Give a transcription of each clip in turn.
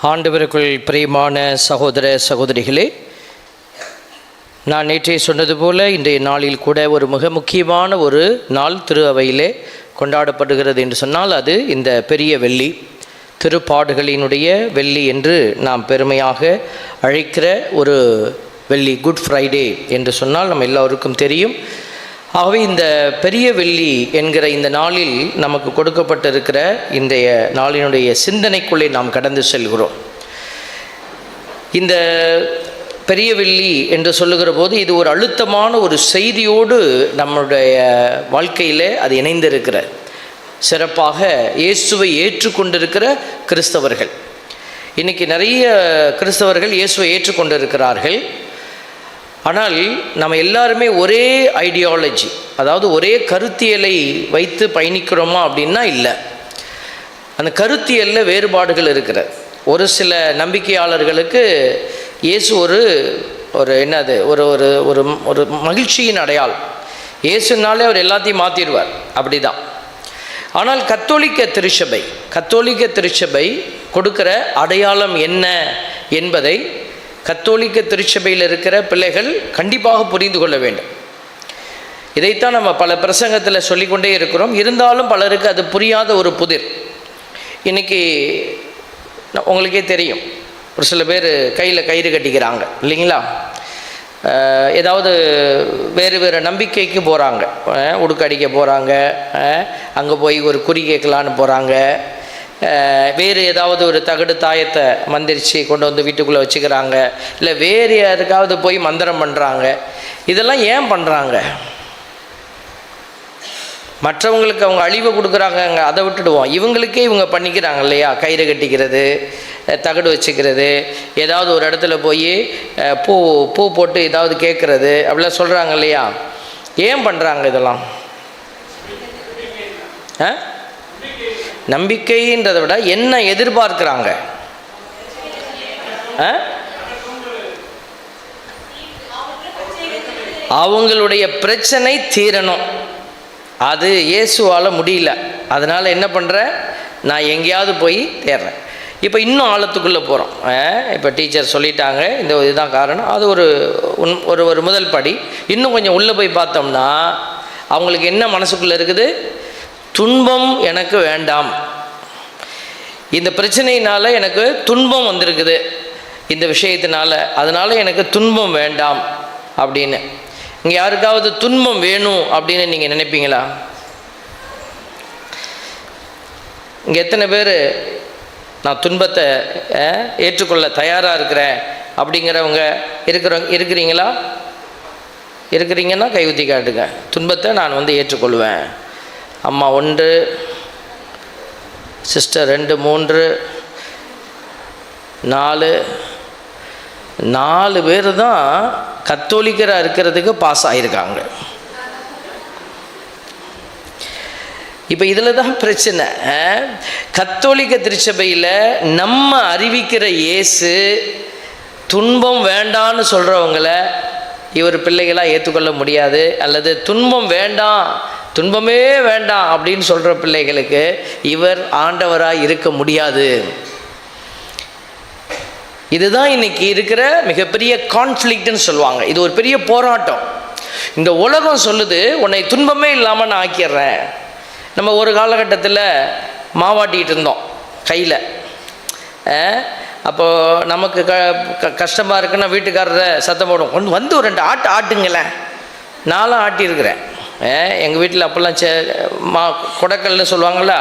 ஆண்டவருக்குள் பிரியமான சகோதர சகோதரிகளே, நான் நேற்றே சொன்னது போல இன்றைய நாளில் கூட ஒரு மிக முக்கியமான ஒரு நாள் திரு அவையிலே கொண்டாடப்படுகிறது என்று சொன்னால் அது இந்த பெரிய வெள்ளி, திருப்பாடுகளினுடைய வெள்ளி என்று நாம் பெருமையாக அழைக்கிற ஒரு வெள்ளி, குட் ஃப்ரைடே என்று சொன்னால் நம்ம எல்லோருக்கும் தெரியும். ஆகவே இந்த பெரிய வெள்ளி என்கிற இந்த நாளில் நமக்கு கொடுக்கப்பட்டிருக்கிற இன்றைய நாளினுடைய சிந்தனைக்குள்ளே நாம் கடந்து செல்கிறோம். இந்த பெரிய வெள்ளி என்று சொல்லுகிற போது இது ஒரு அழுத்தமான ஒரு செய்தியோடு நம்முடைய வாழ்க்கையில் அது இணைந்திருக்கிற, சிறப்பாக இயேசுவை ஏற்றுக்கொண்டிருக்கிற கிறிஸ்தவர்கள். இன்றைக்கி நிறைய கிறிஸ்தவர்கள் இயேசுவை ஏற்றுக்கொண்டிருக்கிறார்கள். ஆனால் நம்ம எல்லாருமே ஒரே ஐடியாலஜி, அதாவது ஒரே கருத்தியலை வைத்து பயணிக்கிறோமா அப்படின்னா இல்லை. அந்த கருத்தியலில் வேறுபாடுகள் இருக்கிற ஒரு சில நம்பிக்கையாளர்களுக்கு இயேசு ஒரு என்னது ஒரு ஒரு ஒரு ஒரு மகிழ்ச்சியின் அடையாளம். இயேசுனாலே அவர் எல்லாத்தையும் மாற்றிடுவார், அப்படி தான். ஆனால் கத்தோலிக்க திருச்சபை கொடுக்கிற அடையாளம் என்ன என்பதை கத்தோலிக்க திருச்சபையில் இருக்கிற பிள்ளைகள் கண்டிப்பாக புரிந்து கொள்ள வேண்டும். இதைத்தான் நம்ம பல பிரசங்கத்தில் சொல்லிக்கொண்டே இருக்கிறோம். இருந்தாலும் பலருக்கு அது புரியாத ஒரு புதிர். இன்றைக்கி உங்களுக்கே தெரியும், ஒரு சில பேர் கையில் கயிறு கட்டிக்கிறாங்க இல்லைங்களா? ஏதாவது வேறு நம்பிக்கைக்கு போகிறாங்க, உடுக்கடிக்க போகிறாங்க, அங்கே போய் ஒரு குறி கேட்கலான்னு போகிறாங்க, வேறு ஏதாவது ஒரு தகடு தாயத்தை மந்திரிச்சு கொண்டு வந்து வீட்டுக்குள்ளே வச்சுக்கிறாங்க, இல்லை வேறு யாருக்காவது போய் மந்திரம் பண்ணுறாங்க. இதெல்லாம் ஏன் பண்ணுறாங்க? மற்றவங்களுக்கு அவங்க அழிவை கொடுக்குறாங்க, அதை விட்டுடுவோம். இவங்களுக்கே இவங்க பண்ணிக்கிறாங்க இல்லையா? கயிறு கட்டிக்கிறது, தகடு வச்சுக்கிறது, ஏதாவது ஒரு இடத்துல போய் பூ போட்டு ஏதாவது கேட்குறது, அப்படிலாம் சொல்கிறாங்க இல்லையா? ஏன் பண்ணுறாங்க இதெல்லாம்? நம்பிக்கைன்றதை விட என்ன எதிர்பார்க்கிறாங்க? அவங்களுடைய பிரச்சனை தீரணும். அது இயேசுவால் முடியல, அதனால் என்ன பண்ணுறேன், நான் எங்கேயாவது போய் தேடுறேன். இப்போ இன்னும் ஆழத்துக்குள்ளே போகிறோம். இப்போ டீச்சர் சொல்லிட்டாங்க, இந்த இதுதான் காரணம். அது ஒரு முதல் படி. இன்னும் கொஞ்சம் உள்ளே போய் பார்த்தோம்னா அவங்களுக்கு என்ன மனசுக்குள்ளே இருக்குது? துன்பம் எனக்கு வேண்டாம், இந்த பிரச்சனையினால் எனக்கு துன்பம் வந்திருக்குது இந்த விஷயத்தினால, அதனால் எனக்கு துன்பம் வேண்டாம் அப்படின்னு. இங்கே யாருக்காவது துன்பம் வேணும் அப்படின்னு நீங்கள் நினைப்பீங்களா? இங்கே எத்தனை பேர் நான் துன்பத்தை ஏற்றுக்கொள்ள தயாராக இருக்கிறேன் அப்படிங்கிறவங்க இருக்கிறீங்கன்னா கை ஊற்றி காட்டுங்க. துன்பத்தை நான் ஏற்றுக்கொள்வேன். அம்மா 1, சிஸ்டர் 2, 3, 4 பேர் தான் கத்தோலிக்கராக இருக்கிறதுக்கு பாஸ் ஆகியிருக்காங்க. இப்போ இதில் தான் பிரச்சனை. கத்தோலிக்க திருச்சபையில் நம்ம அறிவிக்கிற இயேசு துன்பம் வேண்டான்னு சொல்கிறவங்கள இவர் பிள்ளைகளாக ஏற்றுக்கொள்ள முடியாது. அல்லது துன்பம் வேண்டாம், துன்பமே வேண்டாம் அப்படின்னு சொல்கிற பிள்ளைகளுக்கு இவர் ஆண்டவராக இருக்க முடியாது. இதுதான் இன்றைக்கி இருக்கிற மிகப்பெரிய கான்ஃப்ளிக்ட்னு சொல்லுவாங்க. இது ஒரு பெரிய போராட்டம். இந்த உலகம் சொல்லுது உன்னை துன்பமே இல்லாமல் நான் ஆக்கிடுறேன். நம்ம ஒரு காலகட்டத்தில் மாவாட்டிகிட்டு இருந்தோம் கையில். அப்போது நமக்கு கஷ்டமாக இருக்குன்னா வீட்டுக்காரரை சத்தம் போடும், வந்து ஒரு 2 ஆட்டுங்களேன். நானும் ஆட்டியிருக்கிறேன். எங்கள் வீட்டில் அப்போல்லாம் கொடைக்கல்னு சொல்லுவாங்களா,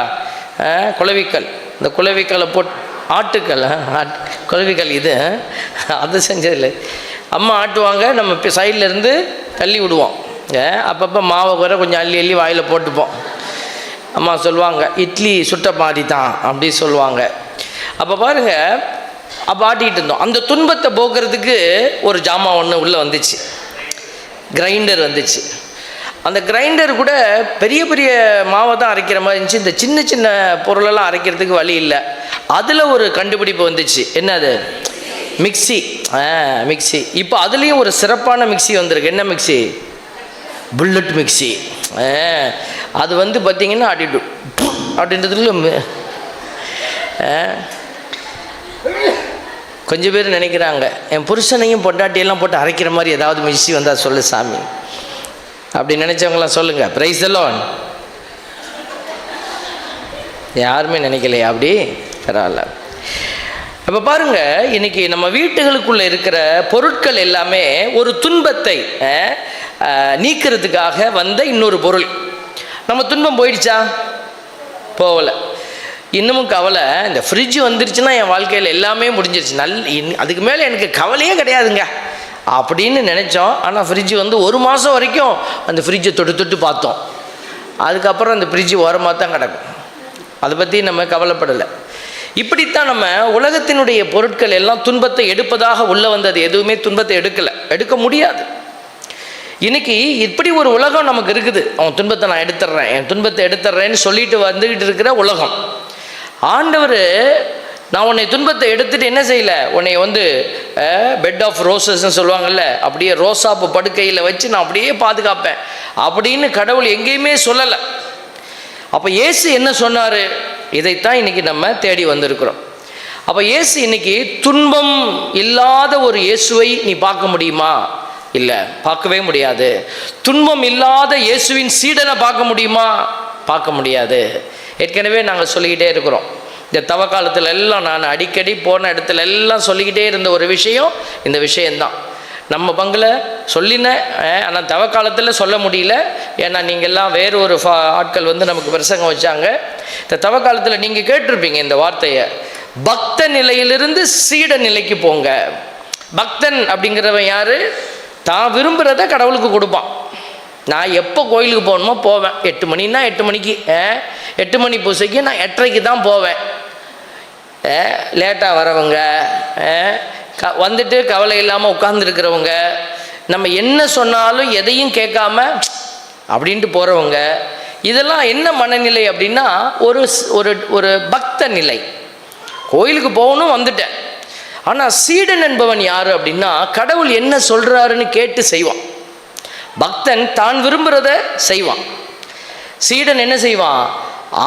குளவிக்கல். இந்த குளவிக்கலை போட்டு ஆட்டுக்கல், குளவிக்கல் இது அது செஞ்சதில்லை. அம்மா ஆட்டுவாங்க, நம்ம சைடில் இருந்து தள்ளி விடுவோம். அப்பப்போ மாவை வர கொஞ்சம் அள்ளி வாயில் போட்டுப்போம். அம்மா சொல்லுவாங்க, இட்லி சுட்ட மாதிரி தான் அப்படி சொல்லுவாங்க. அப்போ பாருங்கள், அப்போ ஆட்டிகிட்டு இருந்தோம். அந்த துன்பத்தை போக்குறதுக்கு ஒரு ஜாமான் ஒன்று உள்ளே வந்துச்சு, கிரைண்டர் வந்துச்சு. அந்த கிரைண்டர் கூட பெரிய பெரிய மாவை தான் அரைக்கிற மாதிரி இருந்துச்சு. இந்த சின்ன சின்ன பொருளெல்லாம் அரைக்கிறதுக்கு வழி இல்லை. அதில் ஒரு கண்டுபிடிப்பு வந்துச்சு. என்னது? மிக்சி. இப்போ அதுலேயும் ஒரு சிறப்பான மிக்சி வந்திருக்கு. என்ன மிக்சி? Bullet mixie. அது பார்த்திங்கன்னா அப்படின்றதுல கொஞ்சம் பேர் நினைக்கிறாங்க, என் புருஷனையும் பொண்டாட்டியெல்லாம் போட்டு அரைக்கிற மாதிரி ஏதாவது மிஷி வந்தால் சொல்லு சாமி அப்படி நினச்சவங்களாம் சொல்லுங்கள். Price the Lord. யாருமே நினைக்கலையா அப்படி? பரவாயில்ல. இப்போ பாருங்க, இன்னைக்கு நம்ம வீட்டுகளுக்குள்ள இருக்கிற பொருட்கள் எல்லாமே ஒரு துன்பத்தை நீக்கிறதுக்காக வந்த இன்னொரு பொருள். நம்ம துன்பம் போயிடுச்சா? போகலை. இன்னமும் கவலை. இந்த ஃப்ரிட்ஜ் வந்துருச்சுன்னா என் வாழ்க்கையில் எல்லாமே முடிஞ்சிருச்சு, அதுக்கு மேலே எனக்கு கவலையே கிடையாதுங்க அப்படின்னு நினச்சோம். ஆனால் ஃப்ரிட்ஜ் வந்து 1 மாதம் வரைக்கும் அந்த ஃப்ரிட்ஜை தொட்டு பார்த்தோம். அதுக்கப்புறம் அந்த ஃப்ரிட்ஜ் ஓரமாக தான் கிடக்கும். அதை பற்றி நம்ம கவலைப்படலை. இப்படித்தான் நம்ம உலகத்தினுடைய பொருட்கள் எல்லாம் துன்பத்தை எடுப்பதாக உள்ள வந்தது. எதுவுமே துன்பத்தை எடுக்க முடியாது. இன்னைக்கு இப்படி ஒரு உலகம் நமக்கு இருக்குது. அவன் துன்பத்தை நான் எடுத்துடுறேன், என் துன்பத்தை எடுத்துடுறேன்னு சொல்லிட்டு வந்துக்கிட்டு இருக்கிற உலகம். ஆண்டவர், நான் உன்னை துன்பத்தை எடுத்துட்டு என்ன செய்யலை, உன்னை வந்து பெட் ஆஃப் ரோசஸ்ன்னு சொல்லுவாங்கல்ல, அப்படியே ரோசாப்பு படுக்கையில் வச்சு நான் அப்படியே பாதுகாப்பேன் அப்படின்னு கடவுள் எங்கேயுமே சொல்லலை. அப்போ இயேசு என்ன சொன்னார்? இதைத்தான் இன்னைக்கு நம்ம தேடி வந்திருக்கிறோம். அப்போ இயேசு இன்னைக்கு துன்பம் இல்லாத ஒரு இயேசுவை நீ பார்க்க முடியுமா? இல்லை, பார்க்கவே முடியாது. துன்பம் இல்லாத இயேசுவின் சீடனை பார்க்க முடியுமா? பார்க்க முடியாது. ஏற்கனவே நாங்கள் சொல்லிக்கிட்டே இருக்கிறோம். இந்த தவ காலத்தில் எல்லாம் நான் அடிக்கடி போன இடத்துல எல்லாம் சொல்லிக்கிட்டே இருந்த ஒரு விஷயம் இந்த விஷயந்தான். நம்ம பங்கில் சொல்லினேன், ஆனால் தவ காலத்தில் சொல்ல முடியல. ஏன்னா நீங்கள்லாம் வேறு ஒரு ஆட்கள் வந்து நமக்கு பிரசங்கம் வச்சாங்க. இந்த தவ காலத்தில் நீங்கள் கேட்டிருப்பீங்க இந்த வார்த்தையை, பக்த நிலையிலிருந்து சீட நிலைக்கு போங்க. பக்தன் அப்படிங்கிறவன் யார்? தான் விரும்புகிறத கடவுளுக்கு கொடுப்பான். நான் எப்போ கோயிலுக்கு போகணுமோ போவேன். 8 மணின்னா 8 மணிக்கு, 8 மணி பூசைக்கு நான் 8:30க்கு தான் போவேன். லேட்டாக வரவங்க, வந்துட்டு கவலை இல்லாமல் உட்கார்ந்துருக்கிறவங்க, நம்ம என்ன சொன்னாலும் எதையும் கேட்காம அப்படின்ட்டு போகிறவங்க, இதெல்லாம் என்ன மனநிலை அப்படின்னா ஒரு ஒரு பக்த நிலை. கோயிலுக்கு போகணும், வந்துட்டேன். ஆனால் சீடன் என்பவன் யார் அப்படின்னா கடவுள் என்ன சொல்கிறாருன்னு கேட்டு செய்வான். பக்தன் தான் விரும்புகிறத செய்வான். சீடன் என்ன செய்வான்?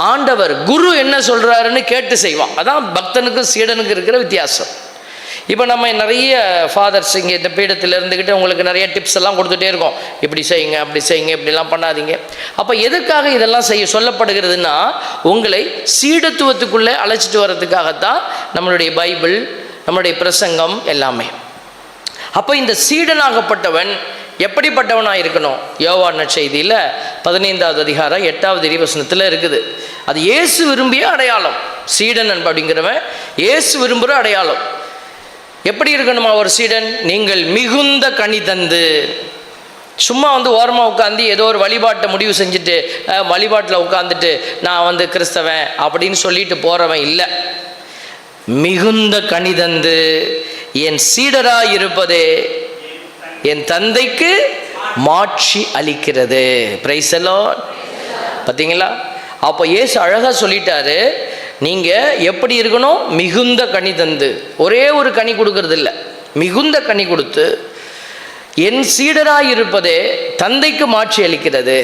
ஆண்டவர் குரு என்ன சொல்கிறாருன்னு கேட்டு செய்வான். அதான் பக்தனுக்கும் சீடனுக்கு இருக்கிற வித்தியாசம். இப்போ நம்ம நிறைய ஃபாதர்ஸ் இங்கே இந்த பீடத்தில் இருந்துக்கிட்டு உங்களுக்கு நிறைய டிப்ஸ் எல்லாம் கொடுத்துட்டே இருக்கோம். இப்படி செய்யுங்க, அப்படி செய்யுங்க, இப்படிலாம் பண்ணாதீங்க. அப்போ எதுக்காக இதெல்லாம் சொல்லப்படுகிறதுனா உங்களை சீடத்துவத்துக்குள்ளே அழைச்சிட்டு வர்றதுக்காகத்தான் நம்மளுடைய பைபிள், நம்மளுடைய பிரசங்கம் எல்லாமே. அப்போ இந்த சீடனாகப்பட்டவன் எப்படிப்பட்டவனாக இருக்கணும்? யோவான் நற்செய்தியில் 15வது அதிகாரம் 8வது இறைவசனத்தில் இருக்குது. அது இயேசு விரும்பிய அடையாளம். சீடன் அப்படிங்கிறவன் இயேசு விரும்புகிற அடையாளம். எப்படி இருக்கணுமா ஒரு சீடன்? நீங்கள் மிகுந்த கனி தந்து. சும்மா வந்து ஓரமாக உட்காந்து ஏதோ ஒரு வழிபாட்டை முடிவு செஞ்சுட்டு வழிபாட்டில் உட்காந்துட்டு நான் வந்து கிறிஸ்தவன் அப்படின்னு சொல்லிட்டு போகிறவன் இல்லை. மிகுந்த கனி தந்து என் சீடராக இருப்பதே என் தந்தைக்கு மாட்சி அளிக்கிறது. Price the Lord. பார்த்தீங்களா? அப்போ இயேசு அழகாக சொல்லிட்டாரு, நீங்கள் எப்படி இருக்கணும்? மிகுந்த கனி தந்து. ஒரே ஒரு கனி கொடுக்கறது இல்லை, மிகுந்த கனி கொடுத்து என் சீடராக இருப்பதே தந்தைக்கு மாட்சி அளிக்கிறது.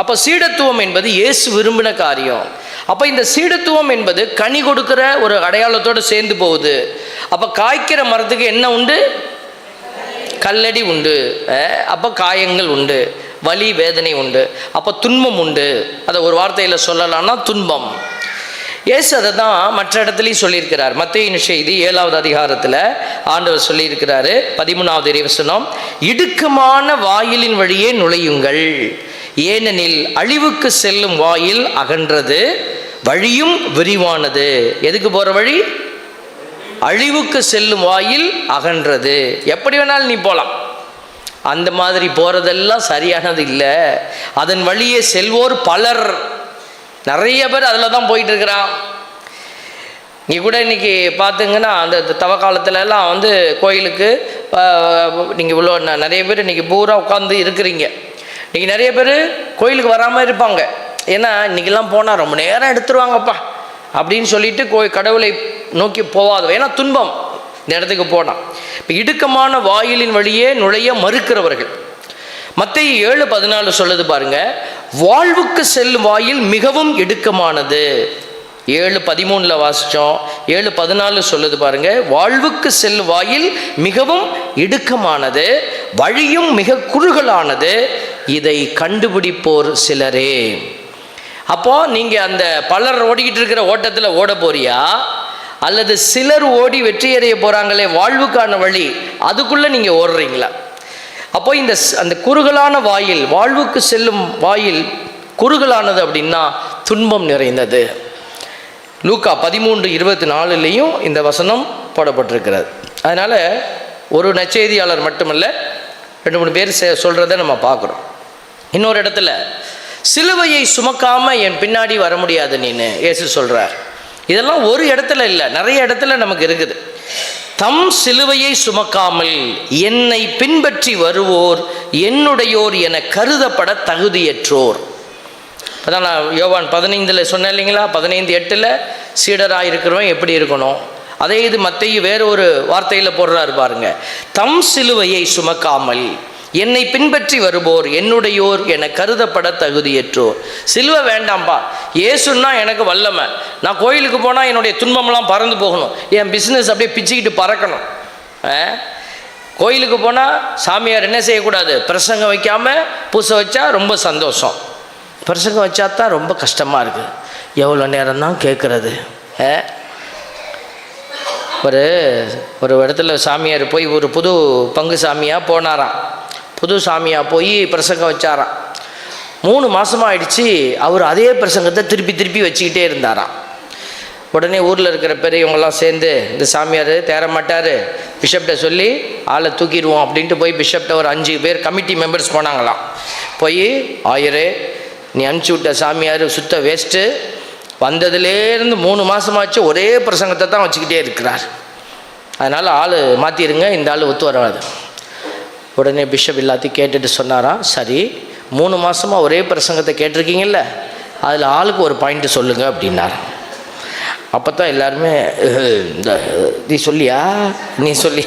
அப்போ சீடத்துவம் என்பது இயேசு விரும்பின காரியம். அப்போ இந்த சீடத்துவம் என்பது கனி கொடுக்குற ஒரு அடையாளத்தோடு சேர்ந்து போகுது. அப்போ காய்க்கிற மரத்துக்கு என்ன உண்டு? கல்லடி உண்டு. அப்போ காயங்கள் உண்டு, வலி வேதனை உண்டு, அப்போ துன்பம் உண்டு. அதை ஒரு வார்த்தையில் சொல்லலாம்னா துன்பம். இயேசு அதை தான் மற்ற இடத்துலையும் சொல்லியிருக்கிறார். மத்தேயு செய்தி 7வது அதிகாரத்தில் ஆண்டவர் சொல்லியிருக்கிறாரு, 13வது இறைவசனம், இடுக்கமான வாயிலின் வழியே நுழையுங்கள், ஏனெனில் அழிவுக்கு செல்லும் வாயில் அகன்றது, வழியும் விரிவானது. எதுக்கு போகிற வழி? அழிவுக்கு செல்லும் வாயில் அகன்றது. எப்படி வேணாலும் நீ போகலாம். அந்த மாதிரி போகிறதெல்லாம் சரியானது இல்லை. அதன் வழியே செல்வோர் பலர். நிறைய பேர் அதில் தான் போயிட்டு இருக்கிறான். இங்கே கூட இன்றைக்கி பார்த்திங்கன்னா அந்த தவ காலத்துலலாம் வந்து கோயிலுக்கு நீங்கள் இவ்வளோ நிறைய பேர் இன்றைக்கி பூரா உட்காந்து இருக்கிறீங்க. இன்றைக்கி நிறைய பேர் கோயிலுக்கு வராமல் இருப்பாங்க. ஏன்னா இன்றைக்கெல்லாம் போனால் ரொம்ப நேரம் எடுத்துருவாங்கப்பா அப்படின்னு சொல்லிட்டு கடவுளை நோக்கி போவாதோ. ஏன்னா துன்பம் இந்த இடத்துக்கு போனால். இப்போ இடுக்கமான வாயிலின் வழியே நுழைய மறுக்கிறவர்கள். மத்தேயு 7:14 சொல்லுது பாருங்க, வாழ்வுக்கு செல்லும் வாயில் மிகவும் இடுக்கமானது. 7:13 வாசித்தோம். 7:14 சொல்லுது பாருங்க, வாழ்வுக்கு செல்லும் வாயில் மிகவும் இடுக்கமானது, வழியும் மிக குறுகலானது, இதை கண்டுபிடிப்போர் சிலரே. அப்போ நீங்கள் அந்த பலர் ஓடிக்கிட்டு இருக்கிற ஓட்டத்தில் ஓட போறியா, அல்லது சிலர் ஓடி வெற்றியடைய போகிறாங்களே வாழ்வுக்கான வழி, அதுக்குள்ளே நீங்கள் ஓடுறீங்களா? அப்போ அந்த குறுகலான வாயில், வாழ்வுக்கு செல்லும் வாயில் குறுகலானது அப்படின்னா துன்பம் நிறைந்தது. லூக்கா 13:24 இந்த வசனம் போடப்பட்டிருக்கிறது. அதனால் ஒரு நற்செய்தியாளர் மட்டுமல்ல, 2-3 பேர் சொல்கிறத நம்ம பார்க்குறோம். இன்னொரு இடத்துல சிலுவையை சுமக்காமல் என் பின்னாடி வர முடியாது நீன்னு இயேசு சொல்கிறார். இதெல்லாம் ஒரு இடத்துல இல்லை, நிறைய இடத்துல நமக்கு இருக்குது. தம் சிலுவையை சுமக்காமல் என்னை பின்பற்றி வருவோர் என்னுடையோர் என கருதப்பட தகுதியற்றோர். அதான் நான் யோவான் 15 சொன்னேன் இல்லைங்களா, 15:8 சீடராக இருக்கிறவன் எப்படி இருக்கணும். அதே இது மத்தேயு வேற ஒரு வார்த்தையில் போடுறாரு பாருங்க, தம் சிலுவையை சுமக்காமல் என்னை பின்பற்றி வருவோர் என்னுடையோர் என கருதப்பட தகுதியற்றோர். சிலுவை வேண்டாம்ப்பா, இயேசுன்னா எனக்கு வல்லமை, நான் கோயிலுக்கு போனால் என்னுடைய துன்பமெல்லாம் பறந்து போகணும், என் பிஸ்னஸ் அப்படியே பிச்சுக்கிட்டு பறக்கணும். கோயிலுக்கு போனால் சாமியார் என்ன செய்யக்கூடாது, பிரசங்கம் வைக்காமல் பூசை வச்சா ரொம்ப சந்தோஷம், பிரசங்கம் வச்சா தான் ரொம்ப கஷ்டமாக இருக்குது, எவ்வளோ நேரம் தான் கேட்குறது. ஒரு இடத்துல சாமியார் போய் ஒரு புது பங்கு சாமியாக போனாராம். புது சாமியாக போய் பிரசங்கம் வச்சாராம். 3 மாதமாக ஆயிடுச்சு, அவர் அதே பிரசங்கத்தை திருப்பி திருப்பி வச்சுக்கிட்டே இருந்தாராம். உடனே ஊரில் இருக்கிற பெரியவங்களாம் சேர்ந்து, இந்த சாமியார் தேரமாட்டார், பிஷப்கிட்ட சொல்லி ஆளை தூக்கிடுவோம் அப்படின்ட்டு போய் பிஷப்கிட்ட ஒரு 5 பேர் கமிட்டி மெம்பர்ஸ் போனாங்களாம். போய், ஆயரே நீ அனுப்பிச்சி விட்ட சாமியார் சுத்த வேஸ்ட்டு, வந்ததுலேருந்து 3 மாதமாச்சு ஒரே பிரசங்கத்தை தான் வச்சுக்கிட்டே இருக்கிறார், அதனால் ஆள் மாற்றிடுங்க, இந்த ஆள் ஒத்து வராது. உடனே பிஷப் எல்லாத்தையும் கேட்டுட்டு சொன்னாராம், சரி 3 மாதமாக ஒரே பிரசங்கத்தை கேட்டிருக்கீங்கல்ல, அதில் ஆளுக்கு ஒரு பாயிண்ட்டு சொல்லுங்கள் அப்படின்னார். அப்போ தான் எல்லாருமே, நீ சொல்லியா, நீ சொல்லி.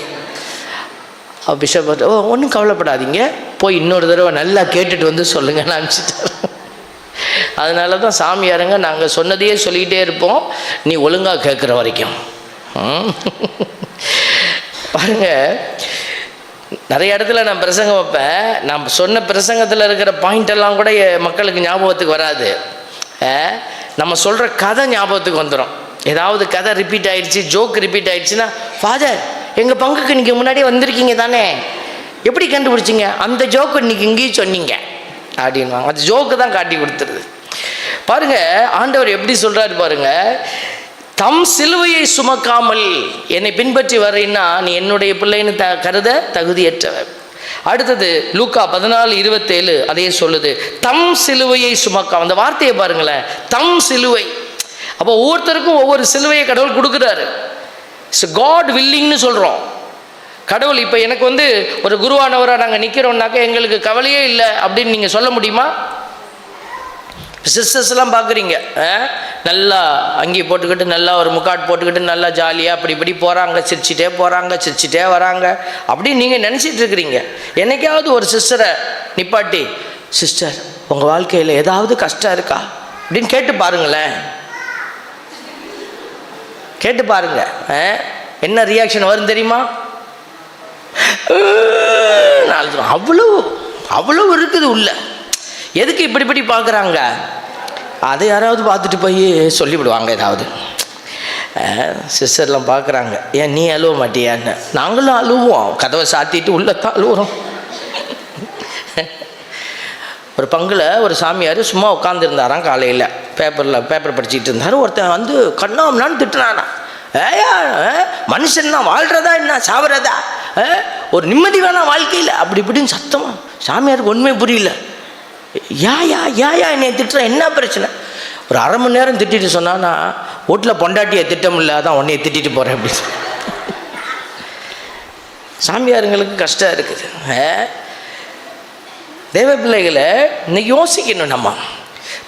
பிஷப் ஒன்றும் கவலைப்படாதீங்க, போய் இன்னொரு தடவை நல்லா கேட்டுட்டு வந்து சொல்லுங்கன்னு அனுப்பிச்சிட்டார். அதனால தான் சாமியாருங்க நாங்கள் சொன்னதையே சொல்லிக்கிட்டே இருப்போம், நீ ஒழுங்காக கேட்குற வரைக்கும். பாருங்கள், நிறைய இடத்துல நான் பிரசங்கம் வைப்பேன், நான் சொன்ன பிரசங்கத்தில் இருக்கிற பாயிண்டெல்லாம் கூட மக்களுக்கு ஞாபகத்துக்கு வராது. நம்ம சொல்கிற கதை ஞாபகத்துக்கு வந்துடும். ஏதாவது கதை ரிப்பீட் ஆகிடுச்சு, ஜோக் ரிப்பீட் ஆகிடுச்சுன்னா, ஃபாதர் எங்கள் பங்குக்கு இன்றைக்கி முன்னாடியே வந்திருக்கீங்க தானே, எப்படி கண்டுபிடிச்சிங்க, அந்த ஜோக்கு இன்றைக்கி இங்கேயும் சொன்னீங்க அப்படின்வாங்க. அந்த ஜோக்கு தான் காட்டி கொடுத்துருது. பாருங்கள் ஆண்டவர் எப்படி சொல்கிறாரு பாருங்கள், தம் சிலுவையை சுமக்காமல் என்னை பின்பற்றி வர்றீன்னா நீ என்னுடைய பிள்ளைன்னு கருத தகுதியற்றவர். அடுத்தது லூக்கா 14:27 அதே சொல்லுது, தம் சிலுவையை சுமக்காம. அந்த வார்த்தையை பாருங்களேன், தம் சிலுவை. அப்போ ஒவ்வொருத்தருக்கும் ஒவ்வொரு சிலுவையை கடவுள் கொடுக்குறாரு. காட் வில்லிங்னு சொல்கிறோம். கடவுள் இப்போ எனக்கு ஒரு குருவானவராக நாங்கள் நிற்கிறோம்னாக்க எங்களுக்கு கவலையே இல்லை அப்படின்னு நீங்கள் சொல்ல முடியுமா? சிஸ்டர்ஸ்லாம் பார்க்குறீங்க, நல்லா அங்கி போட்டுக்கிட்டு நல்லா ஒரு முக்காட் போட்டுக்கிட்டு நல்லா ஜாலியாக அப்படி இப்படி போகிறாங்க, சிரிச்சிட்டே போகிறாங்க, சிரிச்சிட்டே வராங்க அப்படின்னு நீங்கள் நினச்சிட்டு இருக்கிறீங்க. என்னைக்காவது ஒரு சிஸ்டரை நிப்பாட்டி, சிஸ்டர் உங்கள் வாழ்க்கையில் ஏதாவது கஷ்டம் இருக்கா அப்படின்னு கேட்டு பாருங்களேன், கேட்டு பாருங்க, என்ன ரியாக்ஷன் வரும் தெரியுமா? அவ்வளவு இருக்குது உள்ள. எதுக்கு இப்படி பார்க்குறாங்க? அதை யாராவது பார்த்துட்டு போய் சொல்லிவிடுவாங்க ஏதாவது. சிஸ்டர்லாம் பார்க்குறாங்க, ஏன் நீ அழுவ மாட்டியான்னு. நாங்களும் அழுவோம், கதவை சாத்திட்டு உள்ளத்தான் அழுவுறோம். ஒரு பங்கில் ஒரு சாமியார் சும்மா உட்காந்துருந்தாராம், காலையில் பேப்பர் படிச்சுட்டு இருந்தார். ஒருத்தன் கண்ணாமனான்னு திட்டுனானா, ஏயா மனுஷன்னா வாழ்கிறதா என்ன சாவறதா, ஒரு நிம்மதி வேணாம் வாழ்க்கையில் அப்படி இப்படின்னு சத்தமாக. சாமியாருக்கு ஒன்றுமே புரியல. யா என்னை திட்டுற, என்ன பிரச்சனை? ஒரு அரை மணி நேரம் திட்டிட்டு சொன்னான்னா, வீட்டில் பொண்டாட்டியை திட்டம் இல்லை, அதான் உன்னைய திட்டிட்டு போகிறேன் அப்படின்னு. சாமியாருங்களுக்கு கஷ்டம் இருக்குது. தேவ பிள்ளைகளை இன்னைக்கு யோசிக்கணும். நம்ம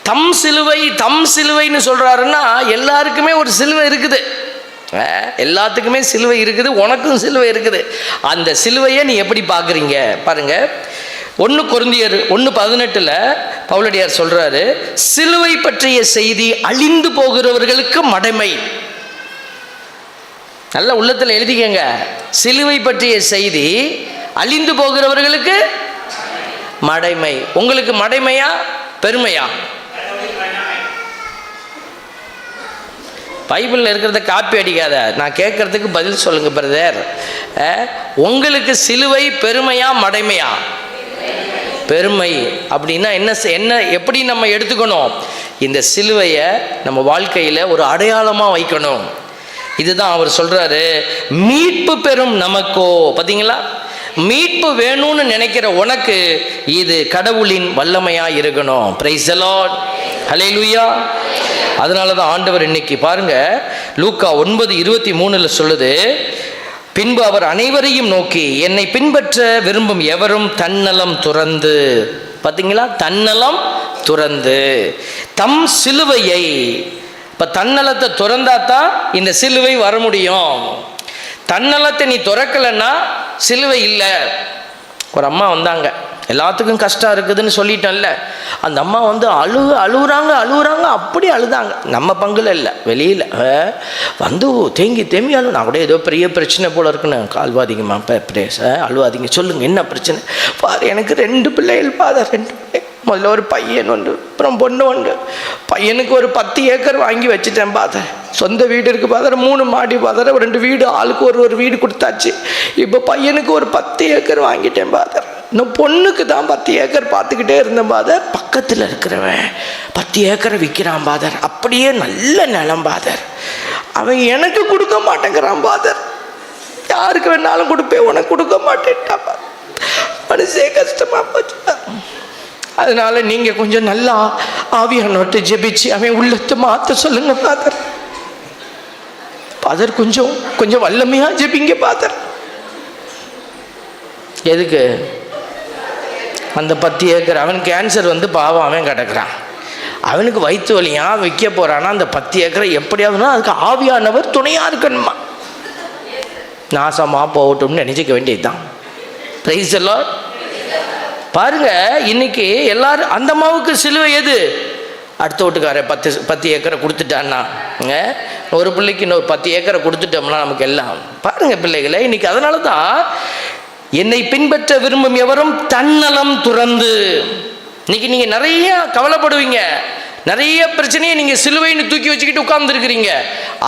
தம் சிலுவைன்னு சொல்கிறாருன்னா எல்லாருக்குமே ஒரு சிலுவை இருக்குது, எல்லாத்துக்குமே சிலுவை இருக்குது, உனக்கும் சிலுவை இருக்குது. அந்த சிலுவையை நீ எப்படி பார்க்குறீங்க பாருங்க. 1 கொரிந்தியர் 1:18 பவுலடியார் சொல்றாரு, சிலுவை பற்றிய செய்தி அழிந்து போகிறவர்களுக்கு மடமை. நல்ல உள்ளத்தில் எழுதிக்கங்க, சிலுவை பற்றிய செய்தி அழிந்து போகிறவர்களுக்கு மடைமை. உங்களுக்கு மடைமையா பெருமையா? பைபிளில் இருக்கிறத காப்பி அடிக்காத, நான் கேட்கறதுக்கு பதில் சொல்லுங்க பிரதர். உங்களுக்கு சிலுவை பெருமையா மடைமையா? பெருமை. அப்படின்னா என்ன எப்படி நம்ம எடுத்துக்கணும்? இந்த சிலுவையை நம்ம வாழ்க்கையில் ஒரு அடையாளமாக வைக்கணும். இதுதான் அவர் சொல்றாரு, மீட்பு பெறும் நமக்கோ. பார்த்தீங்களா, மீட்பு வேணும்னு நினைக்கிற உனக்கு இது கடவுளின் வல்லமையா இருக்கணும். பிரைஸ் தி லார்ட், ஹல்லேலூயா. அதனால தான் ஆண்டவர் இன்னைக்கு பாருங்க, லூக்கா 9:23 சொல்லுது, பின்பு அவர் அனைவரையும் நோக்கி, என்னை பின்பற்ற விரும்பும் எவரும் தன்னலம் துறந்து. பார்த்தீங்களா, தன்னலம் துறந்து தம் சிலுவையை. இப்போ தன்னலத்தை துறந்தாதான் இந்த சிலுவை வர முடியும். தன்னலத்தை நீ துறக்கலைன்னா சிலுவை இல்லை. ஒரு அம்மா வந்தாங்க, எல்லாத்துக்கும் கஷ்டம் இருக்குதுன்னு சொல்லிட்டேன்ல, அந்த அம்மா வந்து அழுகுறாங்க அப்படி அழுதாங்க. நம்ம பங்குல இல்லை, வெளியில் வந்து தேம்பி அழு. நான் கூட ஏதோ பெரிய பிரச்சனை போல இருக்குன்னு, அழுவாதீங்கம்மா அழுவாதீங்க, சொல்லுங்கள் என்ன பிரச்சனை? பாரு, எனக்கு 2 பிள்ளைகள் ஃபாதர், 2 பிள்ளை. முதல்ல ஒரு பையன் உண்டு, அப்புறம் பொண்ணு உண்டு. பையனுக்கு ஒரு 10 ஏக்கர் வாங்கி வச்சுட்டேன் ஃபாதர். சொந்த வீடு இருக்குது ஃபாதர், 3 மாடி ஃபாதர், 2 வீடு, ஆளுக்கு ஒரு வீடு கொடுத்தாச்சு. இப்போ பையனுக்கு ஒரு 10 ஏக்கர் வாங்கிட்டேன் ஃபாதர். இன்னும் பொண்ணுக்கு தான் 10 ஏக்கர் பார்த்துக்கிட்டே இருந்தேன் ஃபாதர். பக்கத்தில் இருக்கிறவன் 10 ஏக்கரை விற்கிறான் ஃபாதர், அப்படியே நல்ல நிலம் ஃபாதர். அவன் எனக்கு கொடுக்க மாட்டேங்கிறான் ஃபாதர். யாருக்கு வேணாலும் கொடுப்பேன், உனக்கு கொடுக்க மாட்டேன்ட்டான். மனசே கஷ்டமாக போச்சு. அதனால நீங்கள் கொஞ்சம் நல்லா ஆவியானவர்கிட்ட ஜெபிச்சு அவன் உள்ளத்தை மாற்ற சொல்லுங்க ஃபாதர். ஃபாதர் கொஞ்சம் வல்லமையாக ஜெபிங்க ஃபாதர். எதுக்கு? அந்த 10 ஏக்கர், அவன் கேன்சர் வந்து பாவம் அவன் கிடக்கிறான், அவனுக்கு வயிற்று வலியா விற்க போகிறான்னா அந்த 10 ஏக்கரை எப்படியாவதுனா அதுக்கு ஆவியானவர் துணையாக இருக்கணுமா. நாசமாக போகட்டும்னு நினச்சிக்க வேண்டியது தான். Price the Lord. பாருங்க, இன்னைக்கு எல்லாரும் அந்த அம்மாவுக்கு சிலுவை எது? அடுத்த வீட்டுக்கார 10 ஏக்கரை கொடுத்துட்டான்னா, ஒரு பிள்ளைக்கு இன்னொரு 10 ஏக்கரை கொடுத்துட்டோம்னா நமக்கு எல்லாம். பாருங்க பிள்ளைகளை, இன்னைக்கு அதனால தான் என்னை பின்பற்ற விரும்பும் எவரும் தன்னலம் துறந்து. இன்னைக்கு நீங்க நிறைய கவலைப்படுவீங்க, நிறைய பிரச்சனையை நீங்க சிலுவைன்னு தூக்கி வச்சுக்கிட்டு உட்கார்ந்துருக்கிறீங்க.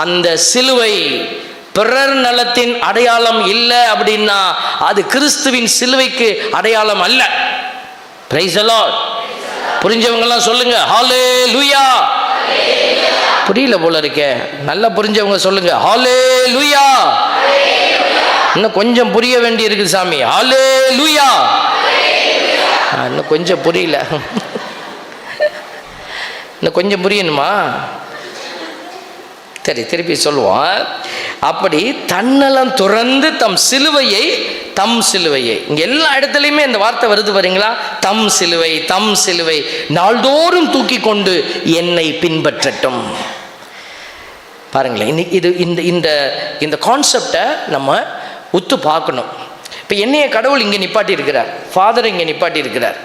அந்த சிலுவை பிறர் நலத்தின் அடையாளம் இல்லை அப்படின்னா அது கிறிஸ்துவின் சிலுவைக்கு அடையாளம் அல்ல. Price the Lord. புரிஞ்சவங்க எல்லாம் சொல்லுங்க ஹல்லேலூயா. புரியல போல இருக்கே, நல்லா புரிஞ்சவங்க சொல்லுங்க ஹல்லேலூயா. இன்னும் கொஞ்சம் புரிய வேண்டி இருக்குது சாமி. ஹல்லேலூயா. இன்னும் கொஞ்சம் புரியல, இன்னும் கொஞ்சம் புரியணுமா? சரி, திருப்பி சொல்லுவோம். அப்படி தன்னலம் துறந்து தம் சிலுவையை இங்க எல்லா இடத்துலையுமே இந்த வார்த்தை வருது பாருங்களா, தம் சிலுவை நாள்தோறும் தூக்கி கொண்டு என்னை பின்பற்றட்டும். பாருங்களேன், இது இந்த கான்செப்டை நம்ம உத்து பார்க்கணும். இப்போ என்னைய கடவுள் இங்கே நிப்பாட்டி இருக்கிறார், ஃபாதரை இங்கே நிப்பாட்டி இருக்கிறார்.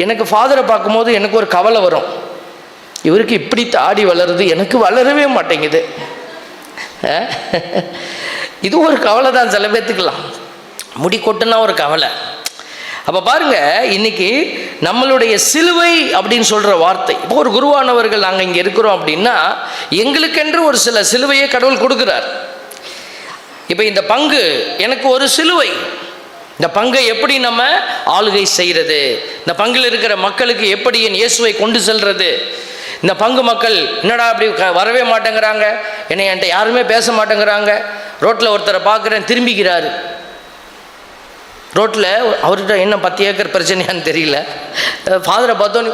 எனக்கு ஃபாதரை பார்க்கும்போது எனக்கு ஒரு கவலை வரும், இவருக்கு இப்படி தாடி வளருது, எனக்கு வளரவே மாட்டேங்குது. இது ஒரு கவலை தான், சில பேர்த்துக்கலாம் முடி கொட்டுனா ஒரு கவலை. அப்போ பாருங்க, இன்னைக்கு நம்மளுடைய சிலுவை அப்படின்னு சொல்கிற வார்த்தை, இப்போ ஒரு குருவானவர்கள் நாங்கள் இங்கே இருக்கிறோம் அப்படின்னா எங்களுக்கென்று ஒரு சில சிலுவையை கடவுள் கொடுக்குறார். இப்போ இந்த பங்கு எனக்கு ஒரு சிலுவை. இந்த பங்கை எப்படி நம்ம ஆளுகை செய்கிறது, இந்த பங்கில் இருக்கிற மக்களுக்கு எப்படி என் இயேசுவை கொண்டு செல்றது. இந்த பங்கு மக்கள் என்னடா அப்படி வரவே மாட்டேங்கிறாங்க, என்கிட்ட யாருமே பேச மாட்டேங்கிறாங்க. ரோட்டில் ஒருத்தரை பார்க்குறேன், திரும்பிக்கிறாரு. ரோட்டில் அவர்கிட்ட என்ன 10 ஏக்கர் பிரச்சனையான்னு தெரியல, ஃபாதரை பார்த்தோன்னு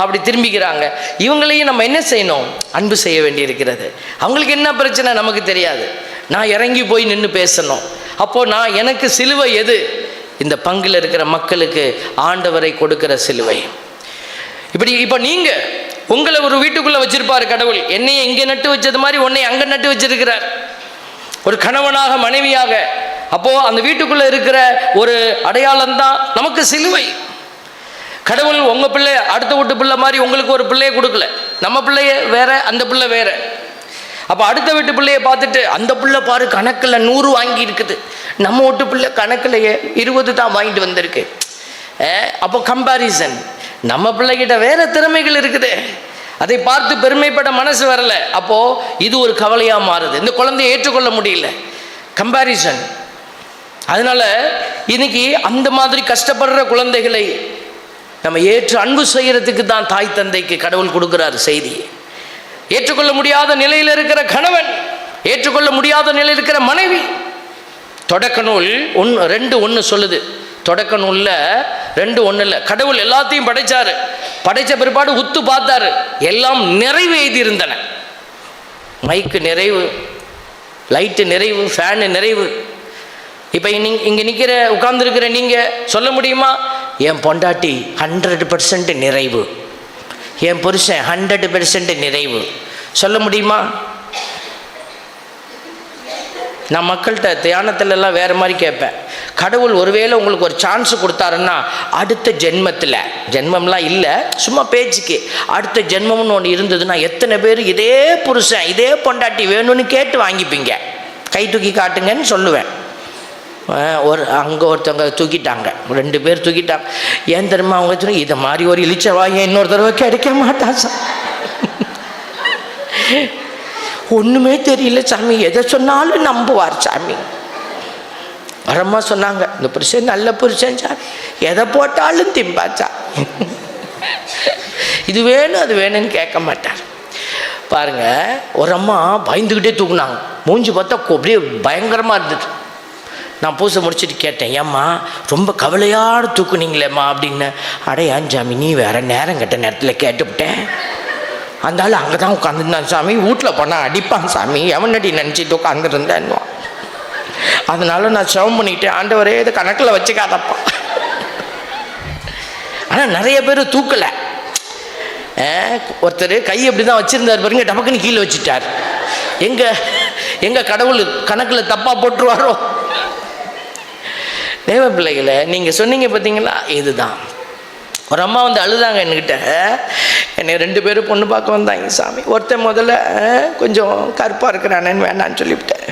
அப்படி திரும்பிக்கிறாங்க. இவங்களையும் நம்ம என்ன செய்யணும்? அன்பு செய்ய வேண்டி இருக்கிறது. அவங்களுக்கு என்ன பிரச்சனை நமக்கு தெரியாது, நான் இறங்கி போய் நின்று பேசணும். அப்போது எனக்கு சிலுவை எது? இந்த பங்கில் இருக்கிற மக்களுக்கு ஆண்டவரை கொடுக்கிற சிலுவை. இப்போ நீங்கள் உங்களை ஒரு வீட்டுக்குள்ளே வச்சிருப்பார் கடவுள். என்னையை இங்கே நட்டு வச்சது மாதிரி உன்னை அங்கே நட்டு வச்சிருக்கிறார், ஒரு கணவனாக மனைவியாக. அப்போது அந்த வீட்டுக்குள்ளே இருக்கிற ஒரு அடையாளம் தான் நமக்கு சிலுவை. கடவுள் உங்கள் பிள்ளை அடுத்த வீட்டு பிள்ளை மாதிரி உங்களுக்கு ஒரு பிள்ளையை கொடுக்கல. நம்ம பிள்ளைய வேற, அந்த பிள்ளை வேற. அப்போ அடுத்த வீட்டு பிள்ளையை பார்த்துட்டு அந்த பிள்ளை பாரு கணக்கில் 100 வாங்கி இருக்குது, நம்ம வீட்டு பிள்ளை கணக்கில் 20 தான் வாங்கிட்டு வந்திருக்கு. அப்போ கம்பாரிசன். நம்ம பிள்ளைகிட்ட வேற திறமைகள் இருக்குது, அதை பார்த்து பெருமைப்பட மனசு வரல. அப்போது இது ஒரு கவலையாக மாறுது. இந்த குழந்தையை ஏற்றுக்கொள்ள முடியல, கம்பாரிசன். அதனால் இன்னைக்கு அந்த மாதிரி கஷ்டப்படுற குழந்தைகளை நம்ம ஏற்று அன்பு செய்கிறதுக்கு தான் தாய் தந்தைக்கு கடவுள் கொடுக்குறார் செய்தி. ஏற்றுக்கொள்ள முடியாத நிலையில் இருக்கிற கணவன், ஏற்றுக்கொள்ள முடியாத நிலையில் இருக்கிற மனைவி. தொடக்க நூல் 2:1 சொல்லுது. தொடக்க நூலில் 2:1 கடவுள் எல்லாத்தையும் படைச்சாரு. படைச்ச பிற்பாடு உத்து பார்த்தாரு, எல்லாம் நிறைவு எழுதியிருந்தன. மைக்கு நிறைவு, லைட்டு நிறைவு, ஃபேனு நிறைவு. இப்போ இங்கே நிற்கிற உட்கார்ந்துருக்கிற நீங்கள் சொல்ல முடியுமா, என் பொண்டாட்டி 100% நிறைவு, என் புருஷன் 100% நிறைவு சொல்ல முடியுமா? நான் மக்கள்கிட்ட தியானத்திலலாம் வேறு மாதிரி கேட்பேன். கடவுள் ஒருவேளை உங்களுக்கு ஒரு சான்ஸ் கொடுத்தாருன்னா அடுத்த ஜென்மத்தில், ஜென்மம்லாம் இல்லை சும்மா பேச்சுக்கு, அடுத்த ஜென்மம்னு ஒன்று இருந்ததுன்னா எத்தனை பேர் இதே புருஷன் இதே பொண்டாட்டி வேணும்னு கேட்டு வாங்கிப்பீங்க? கை தூக்கி காட்டுங்கன்னு சொல்லுவேன். அங்கே ஒருத்தவங்க தூக்கிட்டாங்க, 2 பேர் தூக்கிட்டாங்க. ஏன் தெரியுமா? அவங்க சொன்ன இதை மாதிரி ஒரு இழிச்சவாய் இன்னொரு தடவை கிடைக்க மாட்டான் சார். ஒன்றுமே தெரியல சாமி, எதை சொன்னாலும் நம்புவார் சாமி. வரம்மா சொன்னாங்க, இந்த புருஷன் நல்ல புருஷன் சாமி, எதை போட்டாலும் திம்பாச்சா, இது வேணும் அது வேணும்னு கேட்க மாட்டார். பாருங்க, ஒரு அம்மா பயந்துக்கிட்டே தூக்குனாங்க. மூஞ்சி பார்த்தா அப்படியே பயங்கரமாக இருந்தது. நான் பூசை முடிச்சுட்டு கேட்டேன், ஏம்மா ரொம்ப கவலையாடு தூக்குனீங்களேம்மா அப்படின்னு. அடையான் சாமி, நீ வேற நேரம் கெட்ட நேரத்தில் கேட்டுவிட்டேன். அந்த ஆள் அங்கே தான் உட்காந்துருந்தான் சாமி, வீட்டில் போனால் அடிப்பான் சாமி, எவனடி நினச்சிட்டு உட்காந்துருந்தேன்னுவான். அதனால நான் செவம் பண்ணிக்கிட்டேன், ஆண்டவரே இதை கணக்கில் வச்சுக்காதப்பா. ஆனால் நிறைய பேர் தூக்கலை. ஒருத்தர் கை அப்படி தான் வச்சுருந்தார் பாருங்க, டபக்குன்னு கீழே வச்சுட்டார். எங்க கடவுள் கணக்கில் தப்பாக போட்டுருவாரோ? தேவ பிள்ளைகளை நீங்கள் சொன்னீங்க பார்த்தீங்களா, இதுதான். ஒரு அம்மா வந்து அழுதாங்க என்கிட்ட. என்னை 2 பேரும் பொண்ணு பார்க்க வந்தாங்க சாமி. ஒருத்தர் முதல்ல கொஞ்சம் கருப்பாக இருக்கிறானேன்னு வேண்டான்னு சொல்லிவிட்டேன்.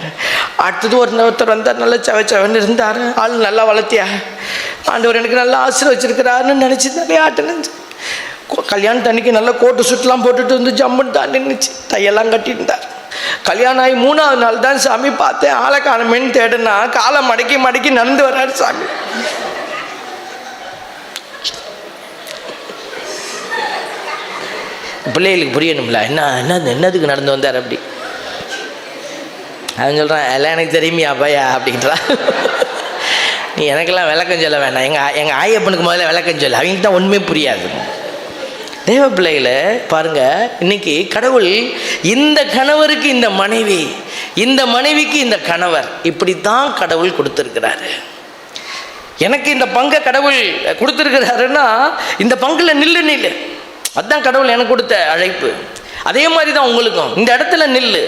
அடுத்தது ஒருத்தர் வந்தார், நல்லா செவன்னு இருந்தார். ஆள் நல்லா வளர்த்தியா, ஆண்டவர் எனக்கு நல்லா ஆசீர்வச்சிருக்கிறாருன்னு நினச்சி நிறைய ஆட்டுன்னு. கல்யாணத்து அன்னைக்கு நல்லா கோட்டு சுட்டுலாம் போட்டுட்டு வந்து ஜம்முன்னு தான் நின்றுச்சு, தையெல்லாம் கட்டியிருந்தார். கல்யாணம் ஆகி 3ஆவது நாள் தான் சாமி பார்த்தேன், ஆளை காணமேன்னு தேடுனா காலை மடக்கி நடந்து வர்றாரு சாமி. பிள்ளைகளுக்கு புரியணும்ல, என்னதுக்கு நடந்து வந்தார் அப்படி. அவன் சொல்கிறான், எல்லாம் எனக்கு தெரியுமியா பையா அப்படின்றான். நீ எனக்கெல்லாம் விளக்கம் சொல்ல வேண்டாம், எங்கள் ஆயப்பனுக்கு முதல்ல விளக்கம் சொல்ல, அவங்களுக்கு தான் ஒன்றுமே புரியாது. தேவ பிள்ளைகளை பாருங்கள், இன்னைக்கு கடவுள் இந்த கணவருக்கு இந்த மனைவி, இந்த மனைவிக்கு இந்த கணவர், இப்படித்தான் கடவுள் கொடுத்துருக்கிறாரு. எனக்கு இந்த பங்கை கடவுள் கொடுத்துருக்கிறாருன்னா இந்த பங்கில் நில்லு, அதுதான் கடவுள் எனக்கு கொடுத்த அழைப்பு. அதே மாதிரி தான் உங்களுக்கும் இந்த இடத்துல நில்லு.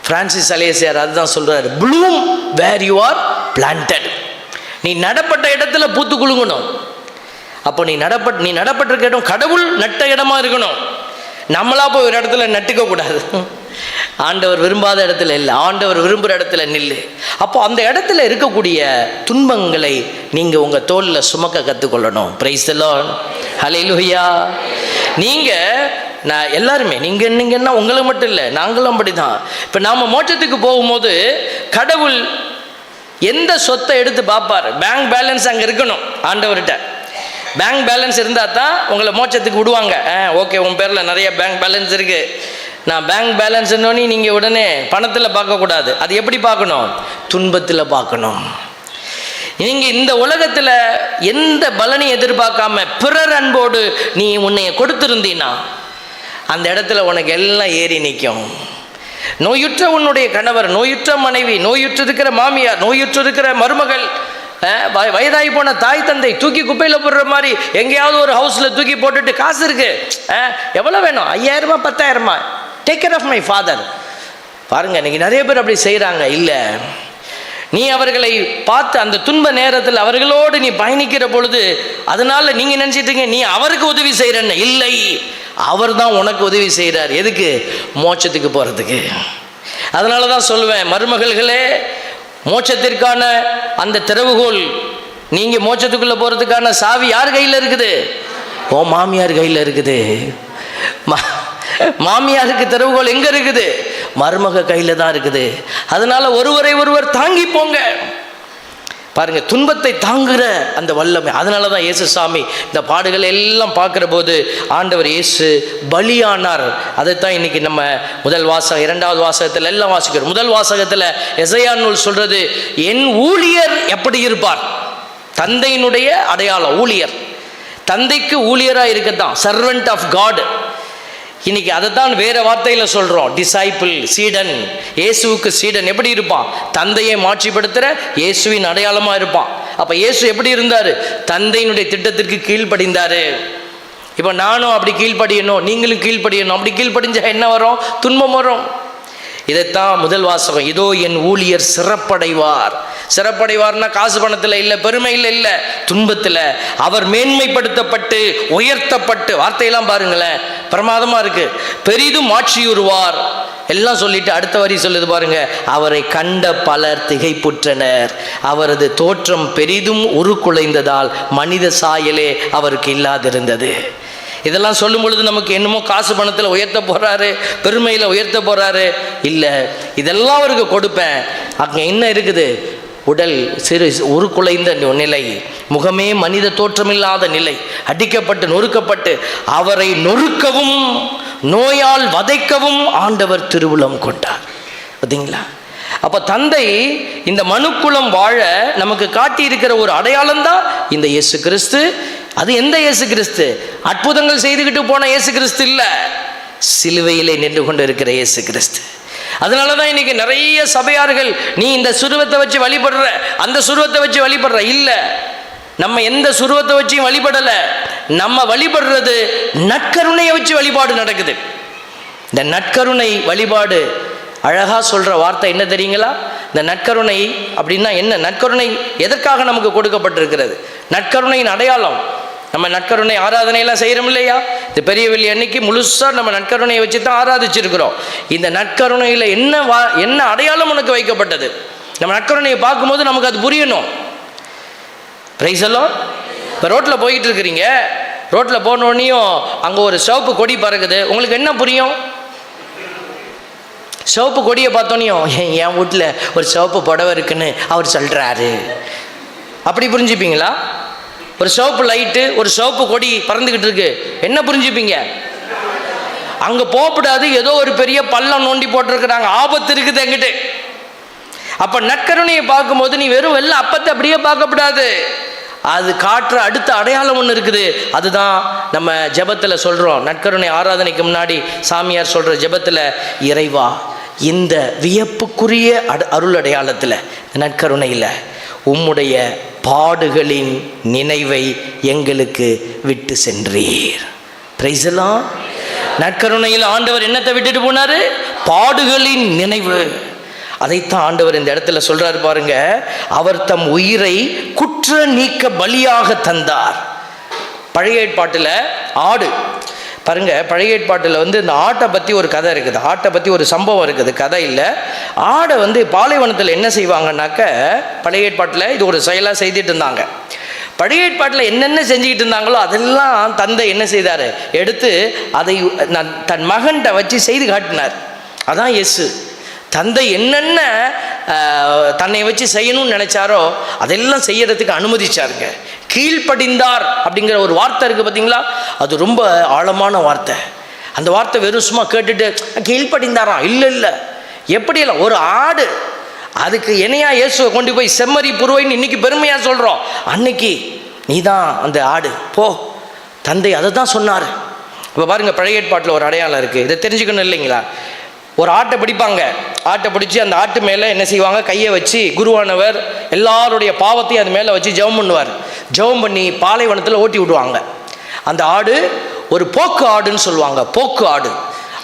பிரான்சிஸ் அலேசியார் அதுதான் சொல்கிறார், bloom where you are planted. நீ நடப்பட்ட இடத்துல பூத்து குலுங்கணும். அப்போ நீ நடப்பட்டிருக்க இடம் கடவுள் நட்ட இடமா இருக்கணும். நம்மளா போய் ஒரு இடத்துல நட்டுக்க கூடாது. ஆண்டவர் விரும்பாத இடத்துல இல்லை, ஆண்டவர் விரும்புகிற இடத்துல நில்லு. அப்போ அந்த இடத்துல இருக்கக்கூடிய துன்பங்களை நீங்கள் உங்கள் தோளில் சுமக்க கற்றுக்கொள்ளணும். பிரைஸ் தி லார்ட், ஹல்லேலூயா. நான் எல்லாருமே நீங்கன்னா உங்களுக்கு மட்டும் இல்லை, நாங்களும் அப்படி தான். இப்போ நாம் மோட்சத்துக்கு போகும்போது கடவுள் எந்த சொத்தை எடுத்து பார்ப்பார்? பேங்க் பேலன்ஸ் அங்கே இருக்கணும். ஆண்டவர்கிட்ட பேங்க் பேலன்ஸ் இருந்தால் தான் உங்களை மோட்சத்துக்கு விடுவாங்க. ஓகே, உன் பேரில் நிறைய பேங்க் பேலன்ஸ் இருக்குது. நான் பேங்க் பேலன்ஸ்னோடனே நீங்கள் உடனே பணத்தில் பார்க்கக்கூடாது. அது எப்படி பார்க்கணும்? துன்பத்தில் பார்க்கணும். நீங்கள் இந்த உலகத்தில் எந்த பலனையும் எதிர்பார்க்காம பிறர் அன்போடு நீ உன்னைய கொடுத்துருந்தீன்னா அந்த இடத்துல உனக்கு எல்லாம் ஏறி நிற்கும். நோயுற்ற உன்னுடைய கணவர், நோயுற்ற மனைவி, நோயுற்று இருக்கிற மாமியார், நோயுற்று இருக்கிற மருமகள், வயதாகி போன தாய் தந்தை தூக்கி குப்பையில் போடுற மாதிரி எங்கேயாவது ஒரு ஹவுஸில் தூக்கி போட்டுட்டு காசு இருக்கு, எவ்வளோ வேணும்? 5000 10,000, take care of my father. பாருங்கள், இன்றைக்கி நிறைய பேர் அப்படி செய்கிறாங்க. இல்லை, நீ அவர்களை பார்த்து அந்த துன்ப நேரத்தில் அவர்களோடு நீ பயணிக்கிற பொழுது, அதனால நீங்க நினைச்சிட்டீங்க நீ அவருக்கு உதவி செய்யறன்னு. இல்லை, அவர் தான் உனக்கு உதவி செய்கிறார். எதுக்கு? மோட்சத்துக்கு போறதுக்கு. அதனால தான் சொல்லுவேன், மருமகள்களே, மோட்சத்திற்கான அந்த திறவுகோல், நீங்க மோட்சத்துக்குள்ள போறதுக்கான சாவி யார் கையில் இருக்குது? ஓ மாமியார் கையில் இருக்குது. மாமியாருக்கு திறவுகோல் எங்க இருக்குது? மருமக கையில தான் இருக்குது. அதனால ஒருவரை ஒருவர் தாங்கி போங்க. பாருங்க, துன்பத்தை தாங்குகிற அந்த வல்லமை. அதனால தான் இயேசு சாமி இந்த பாடுகளை எல்லாம் பார்க்குற போது ஆண்டவர் இயேசு பலியானார். அதைத்தான் இன்னைக்கு நம்ம முதல் வாசகம், இரண்டாவது வாசகத்தில் எல்லாம் வாசிக்கிறோம். முதல் வாசகத்தில் எசையா நூல் சொல்றது, என் ஊழியர் எப்படி இருப்பார்? தந்தையினுடைய அடையாளம் ஊழியர். தந்தைக்கு ஊழியராக இருக்கத்தான், சர்வெண்ட் ஆஃப் காட். இன்னைக்கு அதை தான் வேற வார்த்தையில் சொல்றோம், டிசைபிள், சீடன். இயேசுவுக்கு சீடன் எப்படி இருப்பான்? தந்தையை மாட்சிப்படுத்துகிற இயேசுவின் அடையாளமா இருப்பான். அப்ப இயேசு எப்படி இருந்தாரு? தந்தையினுடைய திட்டத்திற்கு கீழ்ப்படிந்தாரு. இப்போ நானும் அப்படி கீழ்ப்படியணும், நீங்களும் கீழ்ப்படியணும். அப்படி கீழ்ப்படிஞ்சா என்ன வரும்? துன்பம் வரும். இதைத்தான் முதல் வாசகம், இதோ என் ஊழியர் சிறப்படைவார். சிறப்படைவார்னா காசு பணத்தில் இல்லை, பெருமையில் இல்லை, துன்பத்தில். அவர் மேன்மைப்படுத்தப்பட்டு உயர்த்தப்பட்டு, வார்த்தையெல்லாம் பாருங்களேன், பிரமாதமா இருக்கு. பெரிதும் ஆட்சியுறுவார் எல்லாம் சொல்லிட்டு அடுத்த வரி சொல்லுது பாருங்க, அவரை கண்ட பலர் திகைப்புற்றனர். அவரது தோற்றம் பெரிதும் உருக்குலைந்ததால் மனித சாயலே அவருக்கு இல்லாதிருந்தது. இதெல்லாம் சொல்லும் பொழுது நமக்கு என்னமோ காசு பணத்தில் உயர்த்த போறாரு, பெருமையில் உயர்த்த போறாரு. இல்லை, இதெல்லாம் அவருக்கு கொடுப்பேன். அங்கே என்ன இருக்குது? உடல் சிறு உருக்குலைந்த நிலை, முகமே மனித தோற்றமில்லாத நிலை, அடிக்கப்பட்டு நொறுக்கப்பட்டு அவரை நொறுக்கவும் நோயால் வதைக்கவும் ஆண்டவர் திருவுளம் கொண்டார். பார்த்தீங்களா? அப்ப தந்தை இந்த மனுக்குலம் வாழ நமக்கு காட்டியிருக்கிற ஒரு அடையாளம் தான் இந்த இயேசு கிறிஸ்து. அது எந்த இயேசு கிறிஸ்து? அற்புதங்கள் செய்துக்கிட்டு போன இயேசு கிறிஸ்து இல்ல, சிலுவையிலே நின்று கொண்டு இருக்கிற இயேசு கிறிஸ்து. அதனாலதான் இன்னைக்கு நிறைய சபையார்கள், நீ இந்த சுருவத்தை வச்சு வழிபடுற, அந்த சுருவத்தை வச்சு வழிபடுற. இல்ல, நம்ம எந்த சுருவத்தை வச்சும் வழிபடல. நம்ம வழிபடுறது நற்கருணையை வச்சு வழிபாடு நடக்குது. இந்த நற்கருணை வழிபாடு அழகா சொல்ற வார்த்தை என்ன தெரியுங்களா? இந்த நற்கருணை அப்படின்னா என்ன? நற்கருணை எதற்காக நமக்கு கொடுக்கப்பட்டிருக்கிறது? நற்கருணையின் அடையாளம். நம்ம நற்கருணை ஆராதனையெல்லாம் செய்கிறோம் இல்லையா? இந்த பெரிய வெள்ளி அன்னைக்கு முழுசாக நம்ம நற்கருணையை வச்சு தான் ஆராதிச்சிருக்கிறோம். இந்த நற்கருணையில் என்ன அடையாளம் உனக்கு வைக்கப்பட்டது? நம்ம நற்கருணையை பார்க்கும்போது நமக்கு அது புரியணும். பிரைஸ் எல்லாம். இப்போ ரோட்டில் போய்கிட்டு இருக்கிறீங்க, ரோட்டில் போனோடனையும் அங்கே ஒரு சிவப்பு கொடி பறக்குது, உங்களுக்கு என்ன புரியும்? சிவப்பு கொடியை பார்த்தோன்னையும் என் வீட்டில் ஒரு சிவப்பு புடவை இருக்குன்னு அவர் சொல்கிறாரு, அப்படி புரிஞ்சுப்பீங்களா? ஒரு சிவப்பு லைட்டு, ஒரு சிவப்பு கொடி பறந்துக்கிட்டு இருக்கு, என்ன புரிஞ்சுப்பீங்க? அங்கே போகக்கூடாது, ஏதோ ஒரு பெரிய பள்ளம் நோண்டி போட்டிருக்கிறாங்க, ஆபத்து இருக்குது என்கிட்ட. அப்போ நற்கருணையை பார்க்கும்போது நீ வெறும் வெள்ளை அப்பத்தை அப்படியே பார்க்கக்கூடாது, அது காட்டுற அடுத்த அடையாளம் ஒன்று இருக்குது. அதுதான் நம்ம ஜெபத்தில் சொல்கிறோம். நற்கருணை ஆராதனைக்கு முன்னாடி சாமியார் சொல்கிற ஜெபத்தில், இறைவா இந்த வியப்புக்குரிய அருள் அடையாளத்தில், நற்கருணையில் உம்முடைய பாடுகளின் நினைவை எங்களுக்கு விட்டு சென்றீர். பிரைஸ் எல்லாம். நற்கருணையில் ஆண்டவர் என்னத்தை விட்டுட்டு போனாரு? பாடுகளின் நினைவு. அதைத்தான் ஆண்டவர் இந்த இடத்துல சொல்றாரு பாருங்க, அவர் தம் உயிரை குற்ற நீக்க பலியாக தந்தார். பழைய ஏற்பாட்டில் ஆடு பாருங்க, பழைய ஏற்பாட்டில் இந்த ஆட்டை பற்றி ஒரு கதை இருக்குது, ஆட்டை பற்றி ஒரு சம்பவம் இருக்குது, கதை இல்லை. ஆடை பாலைவனத்தில் என்ன செய்வாங்கன்னாக்க, பழைய ஏற்பாட்டில் இது ஒரு செயலாக செய்துட்டு இருந்தாங்க. பழைய ஏற்பாட்டில் என்னென்ன செஞ்சுக்கிட்டு இருந்தாங்களோ அதெல்லாம் தந்தை என்ன செய்தார்? எடுத்து அதை தன் மகன்கிட்ட வச்சு செய்து காட்டினார். அதான் இயேசு. தந்தை என்னென்ன தன்னை வச்சு செய்யணும்னு நினைச்சாரோ அதெல்லாம் செய்யறதுக்கு அனுமதிச்சாருங்க. கீழ்ப்படிந்தார் அப்படிங்கிற ஒரு வார்த்தை இருக்குது பார்த்தீங்களா? அது ரொம்ப ஆழமான வார்த்தை. அந்த வார்த்தை வெறும் சும்மா கேட்டுட்டு கீழ்ப்படிந்தாராம் இல்லை இல்லை, எப்படியெல்லாம் ஒரு ஆடு, அதுக்கு இணையா இயேசுவை கொண்டு போய் செம்மறி புருவைன்னு இன்னைக்கு பெருமையாக சொல்கிறோம். அன்னைக்கு நீ தான் அந்த ஆடு போ, தந்தை அதை தான் சொன்னார். இப்போ பாருங்கள், பழைய ஏற்பாட்டில் ஒரு அடையாளம் இருக்குது, இதை தெரிஞ்சுக்கணும் இல்லைங்களா? ஒரு ஆட்டை பிடிப்பாங்க, ஆட்டை பிடிச்சி அந்த ஆட்டு மேலே என்ன செய்வாங்க? கையை வச்சு குருவானவர் எல்லாருடைய பாவத்தையும் அது மேலே வச்சு ஜெபம் பண்ணுவார். ஜெபம் பண்ணி பாலைவனத்தில் ஓட்டி விடுவாங்க. அந்த ஆடு ஒரு போக்கு ஆடுன்னு சொல்லுவாங்க, போக்கு ஆடு.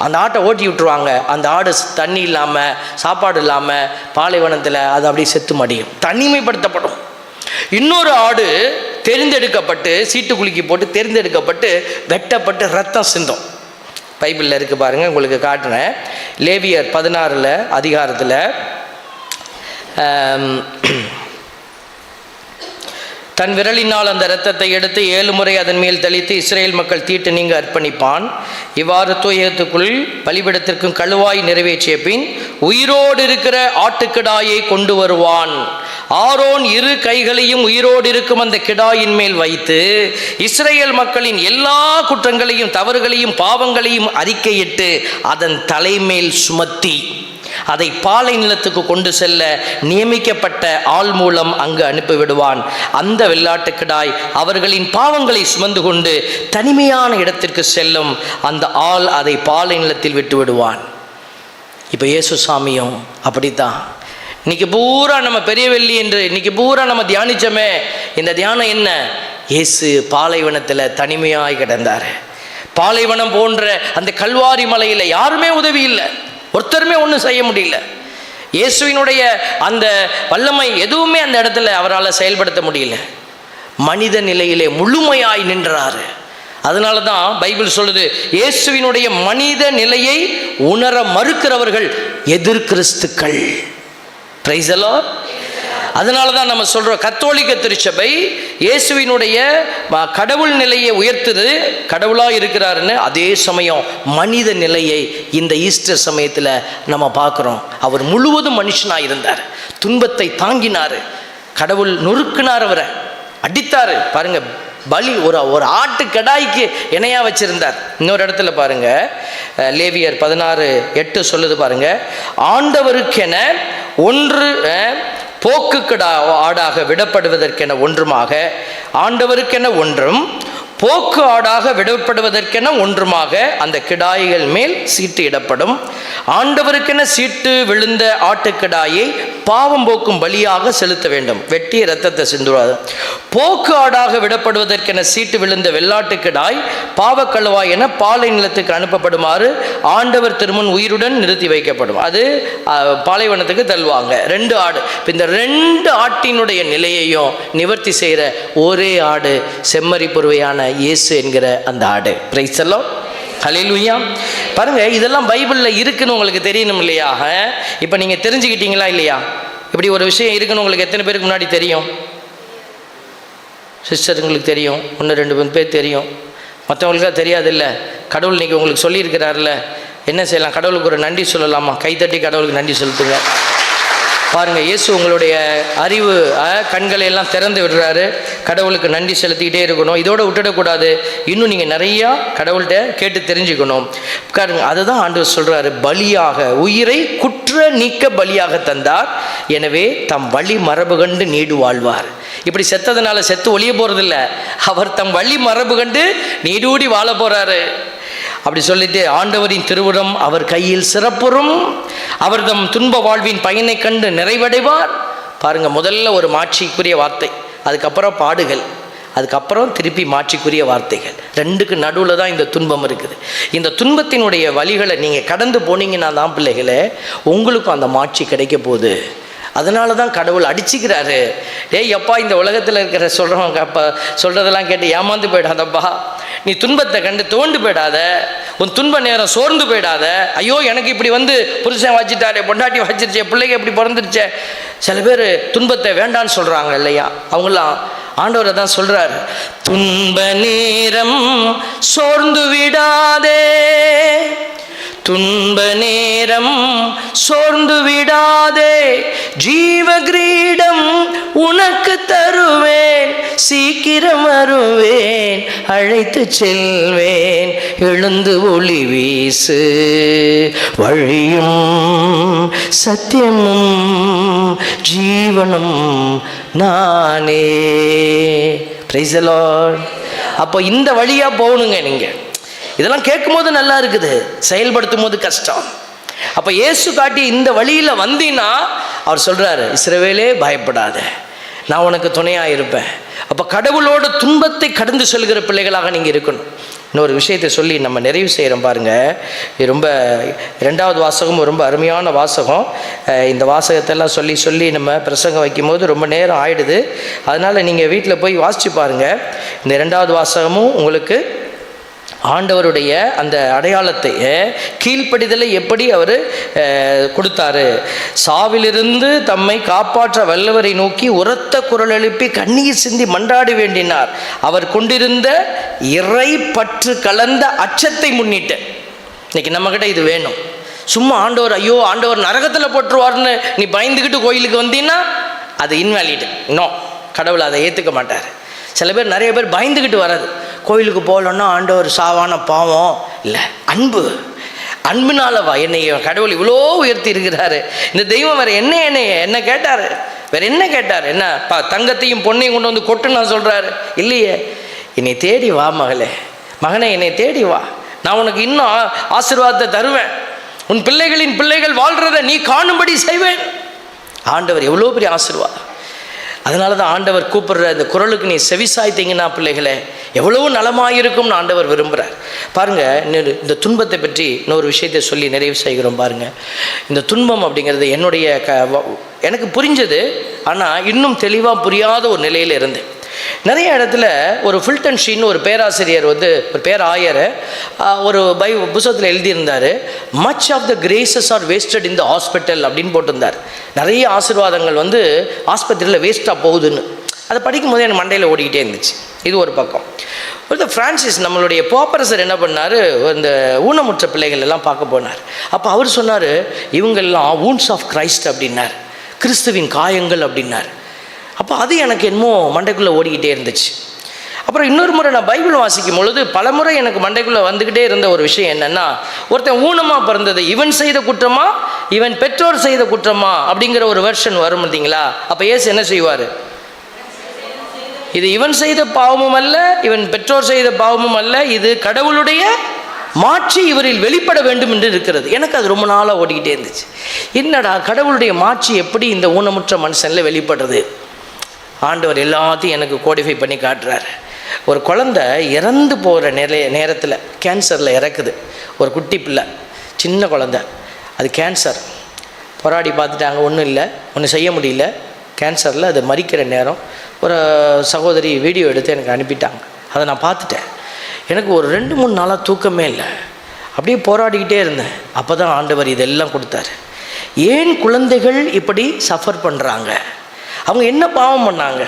அந்த ஆட்டை ஓட்டி விட்டுருவாங்க. அந்த ஆடு தண்ணி இல்லாமல் சாப்பாடு இல்லாமல் பாலைவனத்தில் அது அப்படியே செத்து மடியும், தனிமைப்படுத்தப்படும். இன்னொரு ஆடு தெரிந்தெடுக்கப்பட்டு சீட்டு குலுக்கி போட்டு தெரிந்தெடுக்கப்பட்டு வெட்டப்பட்டு ரத்தம் சிந்தும். பைபிளில் இருக்குது பாருங்கள், உங்களுக்கு காட்டுறேன். லேவியர் 16 அதிகாரத்தில் தன் விரலினால் அந்த இரத்தத்தை எடுத்து 7 முறை அதன் மேல் தெளித்து இஸ்ரேல் மக்கள் தீட்டு நீங்க அர்ப்பணிப்பான். இவ்வாறு தூயகத்துக்குள் பலிபீடத்திற்கும் கழுவாய் நிறைவேற்றிய பின் உயிரோடு இருக்கிற ஆட்டுக்கிடாயை கொண்டு வருவான். ஆரோன் 2 கைகளையும் உயிரோடு இருக்கும் அந்த கிடாயின் மேல் வைத்து இஸ்ரேல் மக்களின் எல்லா குற்றங்களையும் தவறுகளையும் பாவங்களையும் அறிக்கையிட்டு அதன் தலைமேல் சுமத்தி அதை பாலை நிலத்துக்கு கொண்டு செல்ல நியமிக்கப்பட்ட ஆள் மூலம் அங்கு அனுப்பிவிடுவான். அந்த வெள்ளாட்டுக்கிடாய் அவர்களின் பாவங்களை சுமந்து கொண்டு தனிமையான இடத்திற்கு செல்லும். அந்த ஆள் அதை பாலை நிலத்தில் விட்டு விடுவான். இப்போ இயேசு சாமியும் அப்படித்தான். இன்னைக்கு பூரா நம்ம பெரிய வெள்ளி என்று இன்னைக்கு பூரா நம்ம தியானிச்சோமே, இந்த தியானம் என்ன? இயேசு பாலைவனத்தில் தனிமையாய் கிடந்தார். பாலைவனம் போன்ற அந்த கல்வாரி மலையில் யாருமே உதவி இல்லை, ஒருத்தருமே ஒன்றும் செய்ய முடியல. இயேசுவினுடைய அந்த வல்லமை எதுவுமே அந்த இடத்துல அவரால் செயல்படுத்த முடியல. மனித நிலையிலே முழுமையாய் நின்றார். அதனால தான் பைபிள் சொல்லுது, இயேசுவினுடைய மனித நிலையை உணர மறுக்கிறவர்கள் எதிர் கிறிஸ்துக்கள். Price the Lord. அதனால தான் நம்ம சொல்கிறோம், கத்தோலிக்க திருச்சபை இயேசுவினுடைய கடவுள் நிலையை உயர்த்துது, கடவுளாக இருக்கிறாருன்னு. அதே சமயம் மனித நிலையை இந்த ஈஸ்டர் சமயத்தில் நம்ம பார்க்குறோம். அவர் முழுவதும் மனுஷனாக இருந்தார், துன்பத்தை தாங்கினார், கடவுள் நொறுக்கினார், அவரை அடித்தார். பாருங்கள், பலி ஒரு ஆட்டு கடாய்க்கு இணையாக வச்சிருந்தார். இன்னொரு இடத்துல பாருங்க, லேவியர் 16:8 சொல்லுது பாருங்க, ஆண்டவருக்கென ஒன்று போக்கு ஆடாக விடப்படுவதற்கென ஒன்றுமாக, ஆண்டவருக்கென ஒன்றும் போக்கு ஆடாக விடப்படுவதற்கென ஒன்றுமாக அந்த கிடாய்கள் மேல் சீட்டு இடப்படும். ஆண்டவருக்கென சீட்டு விழுந்த ஆட்டுக்கிடாயை பாவம் போக்கும் பலியாக செலுத்த வேண்டும், வெட்டிய இரத்தத்தை சிந்துவாது. போக்கு ஆடாக விடப்படுவதற்கென சீட்டு விழுந்த வெள்ளாட்டுக்கிடாய் பாவக்கழுவாய் என பாலை நிலத்துக்கு அனுப்பப்படுமாறு ஆண்டவர் திருமுன் உயிருடன் நிறுத்தி வைக்கப்படும். அது பாலைவனத்துக்கு தள்ளுவாங்க. 2 ஆடு. இந்த 2 ஆட்டினுடைய நிலையையும் நிவர்த்தி செய்கிற ஒரே ஆடு செம்மறி புருவையான இயேசு என்கிற அந்த ஆடு. Praise the lord. ஹல்லேலூயா. பாருங்க, இதெல்லாம் பைபிளில் இருக்குன்னு உங்களுக்கு தெரியணும் இல்லையா? இப்போ நீங்கள் தெரிஞ்சுக்கிட்டீங்களா இல்லையா? இப்படி ஒரு விஷயம் இருக்குன்னு உங்களுக்கு எத்தனை பேருக்கு முன்னாடி தெரியும்? சிஸ்டருங்களுக்கு தெரியும், 1-2 பேர் தெரியும், மற்றவங்களுக்காக தெரியாதில்ல. கடவுள் இன்றைக்கி உங்களுக்கு சொல்லியிருக்கிறார்ல, என்ன செய்யலாம்? கடவுளுக்கு ஒரு நன்றி சொல்லலாமா? கைத்தட்டி கடவுளுக்கு நன்றி செலுத்துங்க. பாருங்கள், இயேசு உங்களுடைய அறிவு கண்களை எல்லாம் திறந்து விடுறாரு. கடவுளுக்கு நன்றி செலுத்திக்கிட்டே இருக்கணும், இதோடு விட்டுடக்கூடாது. இன்னும் நீங்கள் நிறையா கடவுள்கிட்ட கேட்டு தெரிஞ்சுக்கணும். பாருங்க, அதுதான் ஆண்டவர் சொல்கிறாரு, பலியாக உயிரை குற்ற நீக்க பலியாக தந்தார், எனவே தம் வழி மரபு கண்டு நீடு வாழ்வார். இப்படி செத்ததுனால செத்து ஒளிய போகிறதில்ல, அவர் தம் வழி மரபு கண்டு நீடூடி வாழ போகிறாரு. அப்படி சொல்லிட்டு, ஆண்டவரின் திருவுரம் அவர் கையில் சிறப்புறும், அவர் தம் துன்ப வாழ்வின் பயனை கண்டு நிறைவடைவார். பாருங்க, முதல்ல ஒரு மாட்சிக்குரிய வார்த்தை, அதுக்கப்புறம் பாடுகள், அதுக்கப்புறம் திருப்பி மாட்சிக்குரிய வார்த்தைகள். 2க்கு நடுவில் தான் இந்த துன்பம் இருக்குது. இந்த துன்பத்தினுடைய வழிகளை நீங்கள் கடந்து போனீங்கன்னா தான் பிள்ளைகளே உங்களுக்கும் அந்த மாட்சி கிடைக்க போகுது. அதனால தான் கடவுள் அடிச்சுக்கிறாரு. எப்பா, இந்த உலகத்தில் இருக்கிற சொல்கிறவங்க அப்போ சொல்கிறதெல்லாம் கேட்டு ஏமாந்து போயிடாதப்பா, நீ துன்பத்தை கண்டு தோண்டு போயிடாத, உன் துன்ப நேரம் சோர்ந்து போயிடாத. ஐயோ, எனக்கு இப்படி வந்து புருஷன் வச்சுட்டாரே, பொண்டாட்டி வச்சிருச்சே, பிள்ளைங்க இப்படி பிறந்துருச்சே. சில பேர் துன்பத்தை வேண்டான்னு சொல்கிறாங்க இல்லையா? அவங்களாம் ஆண்டவரை தான் சொல்கிறார், துன்ப நேரம் சோர்ந்து விடாதே, துன்ப நேரம் சோர்ந்து விடாதே, ஜீவ கிரீடம் உனக்கு தருவேன், சீக்கிரம் வருவேன், அழைத்து செல்வேன், எழுந்து ஒளி வீசு, வழியும் சத்தியமும் ஜீவனும் நானே. Price the Lord. அப்போ இந்த வழியாக போகணுங்க. நீங்கள் இதெல்லாம் கேட்கும் போது நல்லா இருக்குது, செயல்படுத்தும் போது கஷ்டம். அப்போ இயேசு காட்டி இந்த வழியில் வந்தீங்கன்னா அவர் சொல்கிறாரு, இஸ்ரவேலே பயப்படாத, நான் உனக்கு துணையாக இருப்பேன். அப்போ கடவுளோட துன்பத்தை கடந்து செல்கிற பிள்ளைகளாக நீங்கள் இருக்கணும். இன்னொரு விஷயத்தை சொல்லி நம்ம நிறைவு செய்கிறோம் பாருங்கள். இது ரொம்ப 2வது வாசகமும் ரொம்ப அருமையான வாசகம். இந்த வாசகத்தெல்லாம் சொல்லி சொல்லி நம்ம பிரசங்கம் வைக்கும்போது ரொம்ப நேரம் ஆயிடுது. அதனால் நீங்கள் வீட்டில் போய் வாசித்து பாருங்கள். இந்த 2வது வாசகமும் உங்களுக்கு ஆண்டவருடைய அந்த அடையாளத்தை, கீழ்ப்படிதலை எப்படி அவர் கொடுத்தாரு. சாவிலிருந்து தம்மை காப்பாற்ற வல்லவரை நோக்கி உரத்த குரல் எழுப்பி கண்ணீர் சிந்தி மன்றாடி வேண்டினார். அவர் கொண்டிருந்த இறை பற்று கலந்த அச்சத்தை முன்னிட்டு. இன்னைக்கு நம்மக்கிட்ட இது வேணும். சும்மா ஆண்டவர் ஐயோ ஆண்டவர் நரகத்தில் போட்டுருவார்னு நீ பயந்துக்கிட்டு கோயிலுக்கு வந்தீங்கன்னா அது இன்வேலிட். இன்னும் கடவுள் அதை ஏற்றுக்க மாட்டார். சில பேர், நிறைய பேர் பயந்துக்கிட்டு வர்றது. கோயிலுக்கு போகலன்னா ஆண்டவர் சாவான பாவம் இல்லை, அன்புனால வா. என்னை கடவுள் இவ்வளோ உயர்த்தி இருக்கிறாரு. இந்த தெய்வம் வேறு என்ன கேட்டார்? வேறு என்ன கேட்டார்? என்ன தங்கத்தையும் பொண்ணையும் கொண்டு வந்து கொட்டு நான் சொல்கிறாரு? இல்லையே, என்னை தேடி வா மகனே, என்னை தேடி வா. நான் உனக்கு இன்னும் ஆசீர்வாதத்தை தருவேன். உன் பிள்ளைகளின் பிள்ளைகள் வாழ்கிறத நீ காணும்படி செய்வேன். ஆண்டவர் எவ்வளோ பெரிய ஆசீர்வாதம். அதனால தான் ஆண்டவர் கூப்பிடுற இந்த குரலுக்கு நீ செவிசாய்த்தீங்கன்னா பிள்ளைகளே எவ்வளவு நலமாயிருக்கும்னு ஆண்டவர் விரும்புகிறார். பாருங்கள், இந்த துன்பத்தை பற்றி இன்னொரு விஷயத்தை சொல்லி நிறைவு செய்கிறோம். பாருங்கள், இந்த துன்பம் அப்படிங்கிறது எனக்கு புரிஞ்சது, ஆனால் இன்னும் தெளிவாக புரியாத ஒரு நிலையில் இருந்தேன். நிறைய இடத்துல ஒரு ஃபில்டன் ஷீன் ஒரு பேராசிரியர் ஒரு பேராயர் ஒரு புத்தகத்தில் எழுதியிருந்தார். Much of the graces are wasted in the hospital அப்படின்னு போட்டிருந்தார். நிறைய ஆசீர்வாதங்கள் ஆஸ்பத்திரியில் வேஸ்ட்டாக போகுதுன்னு. அதை படிக்கும்போது எனக்கு மண்டையில் ஓடிக்கிட்டே இருந்துச்சு. இது ஒரு பக்கம். ஃப்ரான்சிஸ் நம்மளுடைய போப்பரசர் என்ன பண்ணார், இந்த ஊனமுற்ற பிள்ளைகள் எல்லாம் பார்க்க போனார். அப்போ அவர் சொன்னார், இவங்கெல்லாம் வூண்ட்ஸ் ஆஃப் கிரைஸ்ட் அப்படின்னார், கிறிஸ்துவின் காயங்கள் அப்படின்னார். அப்போ அது எனக்கு என்னமோ மண்டைக்குள்ளே ஓடிக்கிட்டே இருந்துச்சு. அப்புறம் இன்னொரு முறை நான் பைபிள் வாசிக்கும் பொழுது பல முறை எனக்கு மண்டைக்குள்ளே வந்துக்கிட்டே இருந்த ஒரு விஷயம் என்னென்னா, ஒருத்தன் ஊனமாக பிறந்தது இவன் செய்த குற்றமா இவன் பெற்றோர் செய்த குற்றமா அப்படிங்கிற ஒரு வெர்ஷன் வரும் பார்த்தீங்களா. அப்போ இயேசு என்ன செய்வார்? இது இவன் செய்த பாவமும் அல்ல, இவன் பெற்றோர் செய்த பாவமும் அல்ல, இது கடவுளுடைய மாட்சி இவரில் வெளிப்பட வேண்டும் என்று இருக்கிறது. எனக்கு அது ரொம்ப நாளாக ஓடிக்கிட்டே இருந்துச்சு. என்னடா கடவுளுடைய மாட்சி எப்படி இந்த ஊனமுற்ற மனுஷனில் வெளிப்படுறது? ஆண்டவர் எல்லாத்தையும் எனக்கு கோடிஃபை பண்ணி காட்டுறாரு. ஒரு குழந்தை இறந்து போகிற நேரத்தில் கேன்சரில் இறக்குது. ஒரு குட்டி பிள்ளை, சின்ன குழந்தை, அது கேன்சர். போராடி பார்த்துட்டாங்க, ஒன்றும் இல்லை, ஒன்றும் செய்ய முடியல. கேன்சரில் அது மரிக்கிற நேரம் ஒரு சகோதரி வீடியோ எடுத்து எனக்கு அனுப்பிட்டாங்க. அதை நான் பார்த்துட்டேன். எனக்கு ஒரு 2-3 நாளாக தூக்கமே இல்லை. அப்படியே போராடிக்கிட்டே இருந்தேன். அப்போ தான் ஆண்டவர் இதெல்லாம் கொடுத்தாரு. ஏன் குழந்தைகள் இப்படி சஃபர் பண்ணுறாங்க? அவங்க என்ன பாவம் பண்ணாங்க?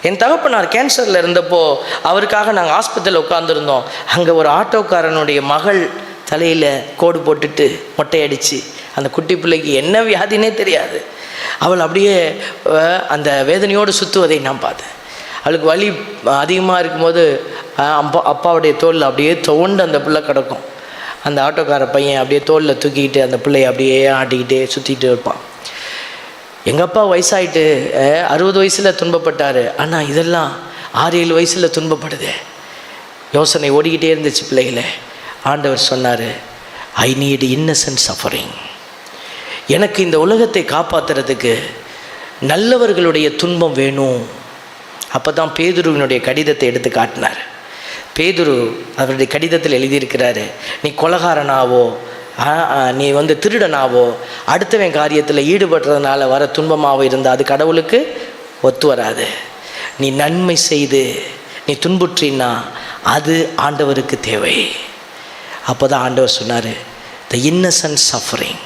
என் தகப்பனார் கேன்சரில் இருந்தப்போ அவருக்காக நாங்கள் ஆஸ்பத்திரியில் உட்காந்துருந்தோம். அங்கே ஒரு ஆட்டோக்காரனுடைய மகள் தலையில் கோடு போட்டுட்டு மொட்டையடித்து, அந்த குட்டி பிள்ளைக்கு என்ன வியாதினே தெரியாது, அவள் அப்படியே அந்த வேதனையோடு சுற்றுவதை நான் பார்த்தேன். அவளுக்கு வலி அதிகமாக இருக்கும்போது அப்பாவுடைய தோளில் அப்படியே துவண்டு அந்த பிள்ளை கிடக்கும். அந்த ஆட்டோக்கார பையன் அப்படியே தோளில் தூக்கிக்கிட்டு அந்த பிள்ளையை அப்படியே ஆட்டிக்கிட்டே சுற்றிட்டு இருப்பான். எங்கள் அப்பா வயசாகிட்டு 60 வயசில் துன்பப்பட்டார். ஆனால் இதெல்லாம் 6-7 வயசில் துன்பப்படுது. யோசனை ஓடிக்கிட்டே இருந்துச்சு பிள்ளைகளே. ஆண்டவர் சொன்னார், ஐ நீட் இன்னசென்ட் சஃபரிங். எனக்கு இந்த உலகத்தை காப்பாற்றுறதுக்கு நல்லவர்களுடைய துன்பம் வேணும். அப்போ தான் பேதுருவினுடைய கடிதத்தை எடுத்து காட்டினார். பேதுரு அவருடைய கடிதத்தில் எழுதியிருக்கிறாரு, நீ கொலைகாரனாவோ நீ திருடனாவோ அடுத்தவன் காரியத்தில் ஈடுபடுறதுனால வர துன்பமாகவோ இருந்தால் அது கடவுளுக்கு ஒத்து வராது. நீ நன்மை செய்து நீ துன்புற்றினா அது ஆண்டவருக்கு தேவை. அப்போ தான் ஆண்டவர் சொன்னார், த இன்னசென்ட் சஃபரிங்.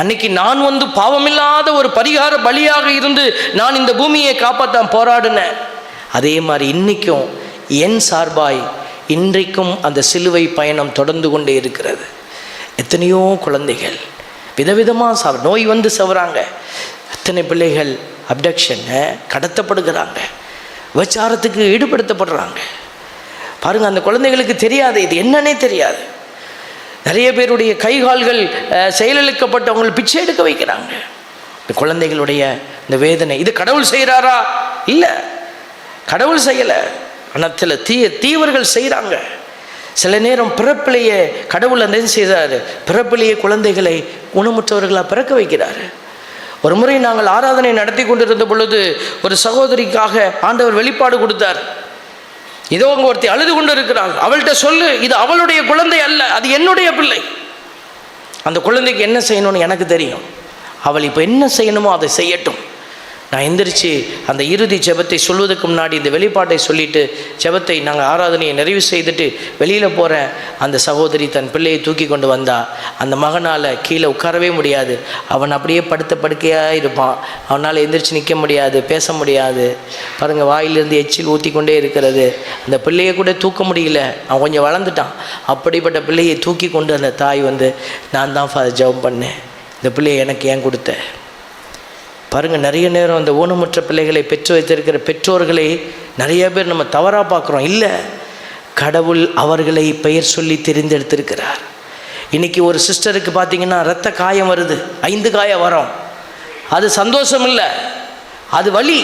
அன்னைக்கு நான் பாவமில்லாத ஒரு பரிகார பலியாக இருந்து நான் இந்த பூமியை காப்பாற்ற போராடினேன். அதே மாதிரி இன்றைக்கும் என் சார்பாய் இன்றைக்கும் அந்த சிலுவை பயணம் தொடர்ந்து கொண்டே இருக்கிறது. எத்தனையோ குழந்தைகள் விதவிதமாக நோய் சவறாங்க. எத்தனை பிள்ளைகள் அப்டக்ஷன் கடத்தப்படுகிறாங்க, விபச்சாரத்துக்கு ஈடுபடுத்தப்படுறாங்க. பாருங்கள், அந்த குழந்தைகளுக்கு தெரியாது, இது என்னன்னே தெரியாது. நிறைய பேருடைய கைகால்கள் செயலிழக்கப்பட்டவங்க பிச்சை எடுக்க வைக்கிறாங்க. இந்த குழந்தைகளுடைய இந்த வேதனை இது கடவுள் செய்கிறாரா? இல்லை, கடவுள் செய்யலை. ஆனால் சில தீவர்கள் செய்கிறாங்க. சில நேரம் பிறப்பிலேயே கடவுள் அந்த செய்கிறாரு, பிறப்பிலேயே குழந்தைகளை ஊனமுற்றவர்களாக பிறக்க வைக்கிறாரு. ஒரு முறை நாங்கள் ஆராதனை நடத்தி கொண்டிருந்த பொழுது ஒரு சகோதரிக்காக ஆண்டவர் வெளிப்பாடு கொடுத்தார். இதோ அங்கே ஒருத்தி அழுது கொண்டு இருக்கிறாள், அவள்கிட்ட சொல்லு, இது அவளுடைய குழந்தை அல்ல, அது என்னுடைய பிள்ளை. அந்த குழந்தைக்கு என்ன செய்யணும்னு எனக்கு தெரியும். அவள் இப்போ என்ன செய்யணுமோ அதை செய்யட்டும். நான் எந்திரிச்சு அந்த இறுதி ஜெபத்தை சொல்வதற்கு முன்னாடி இந்த வெளிப்பாட்டை சொல்லிவிட்டு ஜெபத்தை நாங்கள் ஆராதனையை நிறைவு செய்துட்டு வெளியில் போகிறேன். அந்த சகோதரி தன் பிள்ளையை தூக்கி கொண்டு வந்தா. அந்த மகனால் கீழே உட்காரவே முடியாது. அவன் அப்படியே படுத்த படுக்கையாக இருப்பான். அவனால் எந்திரிச்சு நிற்க முடியாது, பேச முடியாது. பாருங்கள், வாயிலிருந்து எச்சில் ஊற்றி கொண்டே இருக்கிறது. அந்த பிள்ளையை கூட தூக்க முடியல. அவன் கொஞ்சம் வளர்ந்துட்டான். அப்படிப்பட்ட பிள்ளையை தூக்கி கொண்டு அந்த தாய் வந்து, நான் தான் ஃபாதர் ஜெபம் பண்ணேன், இந்த பிள்ளையை எனக்கு ஏன் கொடுத்த. பாருங்கள், நிறைய நேரம் அந்த ஊனமுற்ற பிள்ளைகளை பெற்று வைத்திருக்கிற பெற்றோர்களை நிறைய பேர் நம்ம தவறாக பார்க்குறோம். இல்லை, கடவுள் அவர்களை பெயர் சொல்லி தெரிந்தெடுத்திருக்கிறார். இன்றைக்கி ஒரு சிஸ்டருக்கு பார்த்திங்கன்னா இரத்த காயம் வருது, 5 காயம் வரும். அது சந்தோஷம் இல்லை, அது வலி.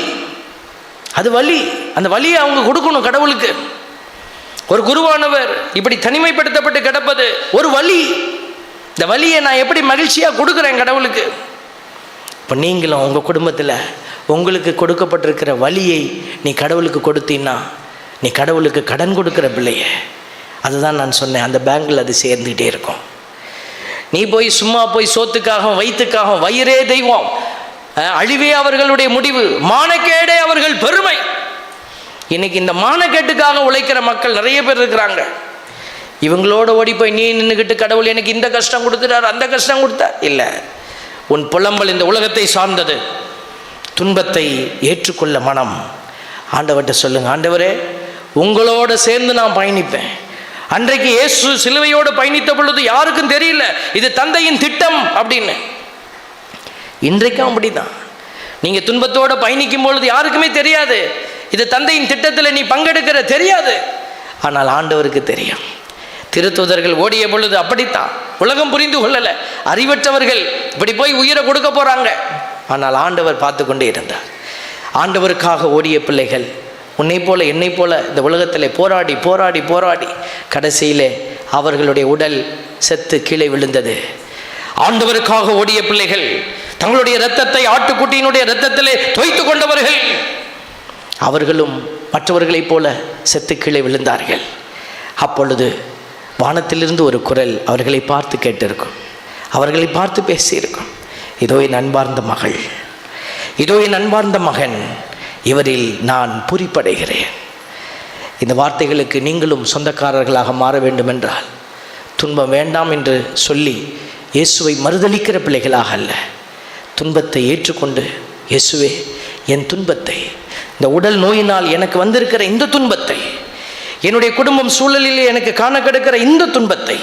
அது வலி. அந்த வலியை அவங்க கொடுக்கணும் கடவுளுக்கு. ஒரு குருவானவர் இப்படி தனிமைப்படுத்தப்பட்டு கிடப்பது ஒரு வலி. இந்த வலியை நான் எப்படி மகிழ்ச்சியாக கொடுக்குறேன் கடவுளுக்கு. இப்போ நீங்களும் உங்கள் குடும்பத்தில் உங்களுக்கு கொடுக்கப்பட்டிருக்கிற வலியை நீ கடவுளுக்கு கொடுத்தீன்னா நீ கடவுளுக்கு கடன் கொடுக்குற பிள்ளைய. அதுதான் நான் சொன்னேன், அந்த பேங்கில் அது சேர்ந்துக்கிட்டே இருக்கும். நீ போய் சும்மா போய் சோத்துக்காகவும் வயிற்றுக்காகவும், வயிறே தெய்வம், அழிவே அவர்களுடைய முடிவு, மானக்கேடே அவர்கள் பெருமை. இன்னைக்கு இந்த மானக்கேட்டுக்காக உழைக்கிற மக்கள் நிறைய பேர் இருக்கிறாங்க. இவங்களோட ஓடி போய் நீ நின்றுக்கிட்டு கடவுள் எனக்கு இந்த கஷ்டம் கொடுத்துட்டார், அந்த கஷ்டம் கொடுத்தார். இல்லை, உன் புலம்பல் இந்த உலகத்தை சார்ந்தது. துன்பத்தை ஏற்றுக்கொள்ள மனம். ஆண்டவர்கிட்ட சொல்லுங்க, ஆண்டவரே உங்களோட சேர்ந்து நான் பயணிப்பேன். அன்றைக்கு இயேசு சிலுவையோடு பயணித்த பொழுது யாருக்கும் தெரியல இது தந்தையின் திட்டம் அப்படின்னு. இன்றைக்கும் அப்படிதான். நீங்கள் துன்பத்தோடு பயணிக்கும் பொழுது யாருக்குமே தெரியாது இது தந்தையின் திட்டத்தில் நீ பங்கெடுக்கிற, தெரியாது. ஆனால் ஆண்டவருக்கு தெரியும். திருத்தூதர்கள் ஓடிய பொழுது அப்படித்தான். உலகம் புரிந்து கொள்ளலை. அறிவற்றவர்கள் இப்படி போய் உயிரை கொடுக்க போகிறாங்க. ஆனால் ஆண்டவர் பார்த்து கொண்டே இருந்தார். ஆண்டவருக்காக ஓடிய பிள்ளைகள் உன்னை போல என்னை போல இந்த உலகத்தில் போராடி போராடி போராடி கடைசியிலே அவர்களுடைய உடல் செத்து கீழே விழுந்தது. ஆண்டவருக்காக ஓடிய பிள்ளைகள் தங்களுடைய இரத்தத்தை ஆட்டுக்குட்டியினுடைய இரத்தத்திலே தோய்த்து கொண்டவர்கள், அவர்களும் மற்றவர்களைப் போல செத்து கீழே விழுந்தார்கள். அப்பொழுது வானத்திலிருந்து ஒரு குரல் அவர்களை பார்த்து கேட்டிருக்கும், அவர்களை பார்த்து பேசியிருக்கும், இதோ என் அன்பார்ந்த மகள், இதோ என் அன்பார்ந்த மகன், இவரில் நான் பூரிப்படைகிறேன். இந்த வார்த்தைகளுக்கு நீங்களும் சொந்தக்காரர்களாக மாற வேண்டுமென்றால் துன்பம் வேண்டாம் என்று சொல்லி இயேசுவை மறுதலிக்கிற பிள்ளைகளாக அல்ல, துன்பத்தை ஏற்றுக்கொண்டு இயேசுவே என் துன்பத்தை, இந்த உடல் நோயினால் எனக்கு வந்திருக்கிற இந்த துன்பத்தை, என்னுடைய குடும்பம் சூழலிலே எனக்கு காண கிடக்கிற இந்த துன்பத்தை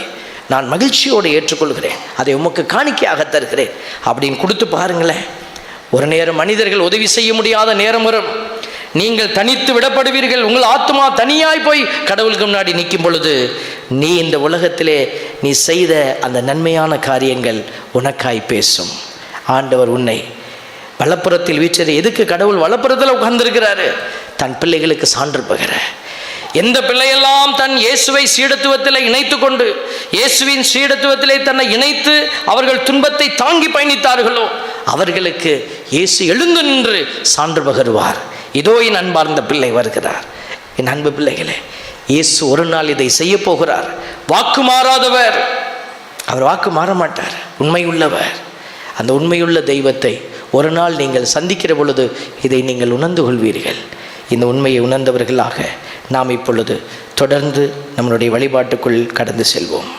நான் மகிழ்ச்சியோடு ஏற்றுக்கொள்கிறேன், அதை உமக்கு காணிக்கையாக தருகிறேன் அப்படின்னு கொடுத்து பாருங்களேன். ஒரு நேரம் மனிதர்கள் உதவி செய்ய முடியாத நேரம் வரும். நீங்கள் தனித்து விடப்படுவீர்கள். உங்கள் ஆத்மா தனியாய் போய் கடவுளுக்கு முன்னாடி நிற்கும் பொழுது நீ இந்த உலகத்திலே நீ செய்த அந்த நன்மையான காரியங்கள் உனக்காய் பேசும். ஆண்டவர் உன்னை வலப்புறத்தில் வீச்சது. எதுக்கு கடவுள் வலப்புறத்தில் உட்கார்ந்திருக்கிறாரு? தன் பிள்ளைகளுக்கு சான்று பகிர. எந்த பிள்ளையெல்லாம் தன் இயேசுவை சீடத்துவத்தில் இணைத்து கொண்டு இயேசுவின் சீடத்துவத்திலே தன்னை இணைத்து அவர்கள் துன்பத்தை தாங்கி பயணித்தார்களோ அவர்களுக்கு இயேசு எழுந்து நின்று சான்று பகருவார். இதோ என் அன்பார்ந்த பிள்ளை வருகிறார். என் அன்பு பிள்ளைகளே, இயேசு ஒரு நாள் இதை செய்ய போகிறார். வாக்கு மாறாதவர், அவர் வாக்கு மாற மாட்டார், உண்மையுள்ளவர். அந்த உண்மையுள்ள தெய்வத்தை ஒரு நாள் நீங்கள் சந்திக்கிற பொழுது இதை நீங்கள் உணர்ந்து கொள்வீர்கள். இந்த உண்மையை உணர்ந்தவர்களாக நாம் இப்பொழுது தொடர்ந்து நம்மளுடைய வழிபாட்டுக்குள் கடந்து செல்வோம்.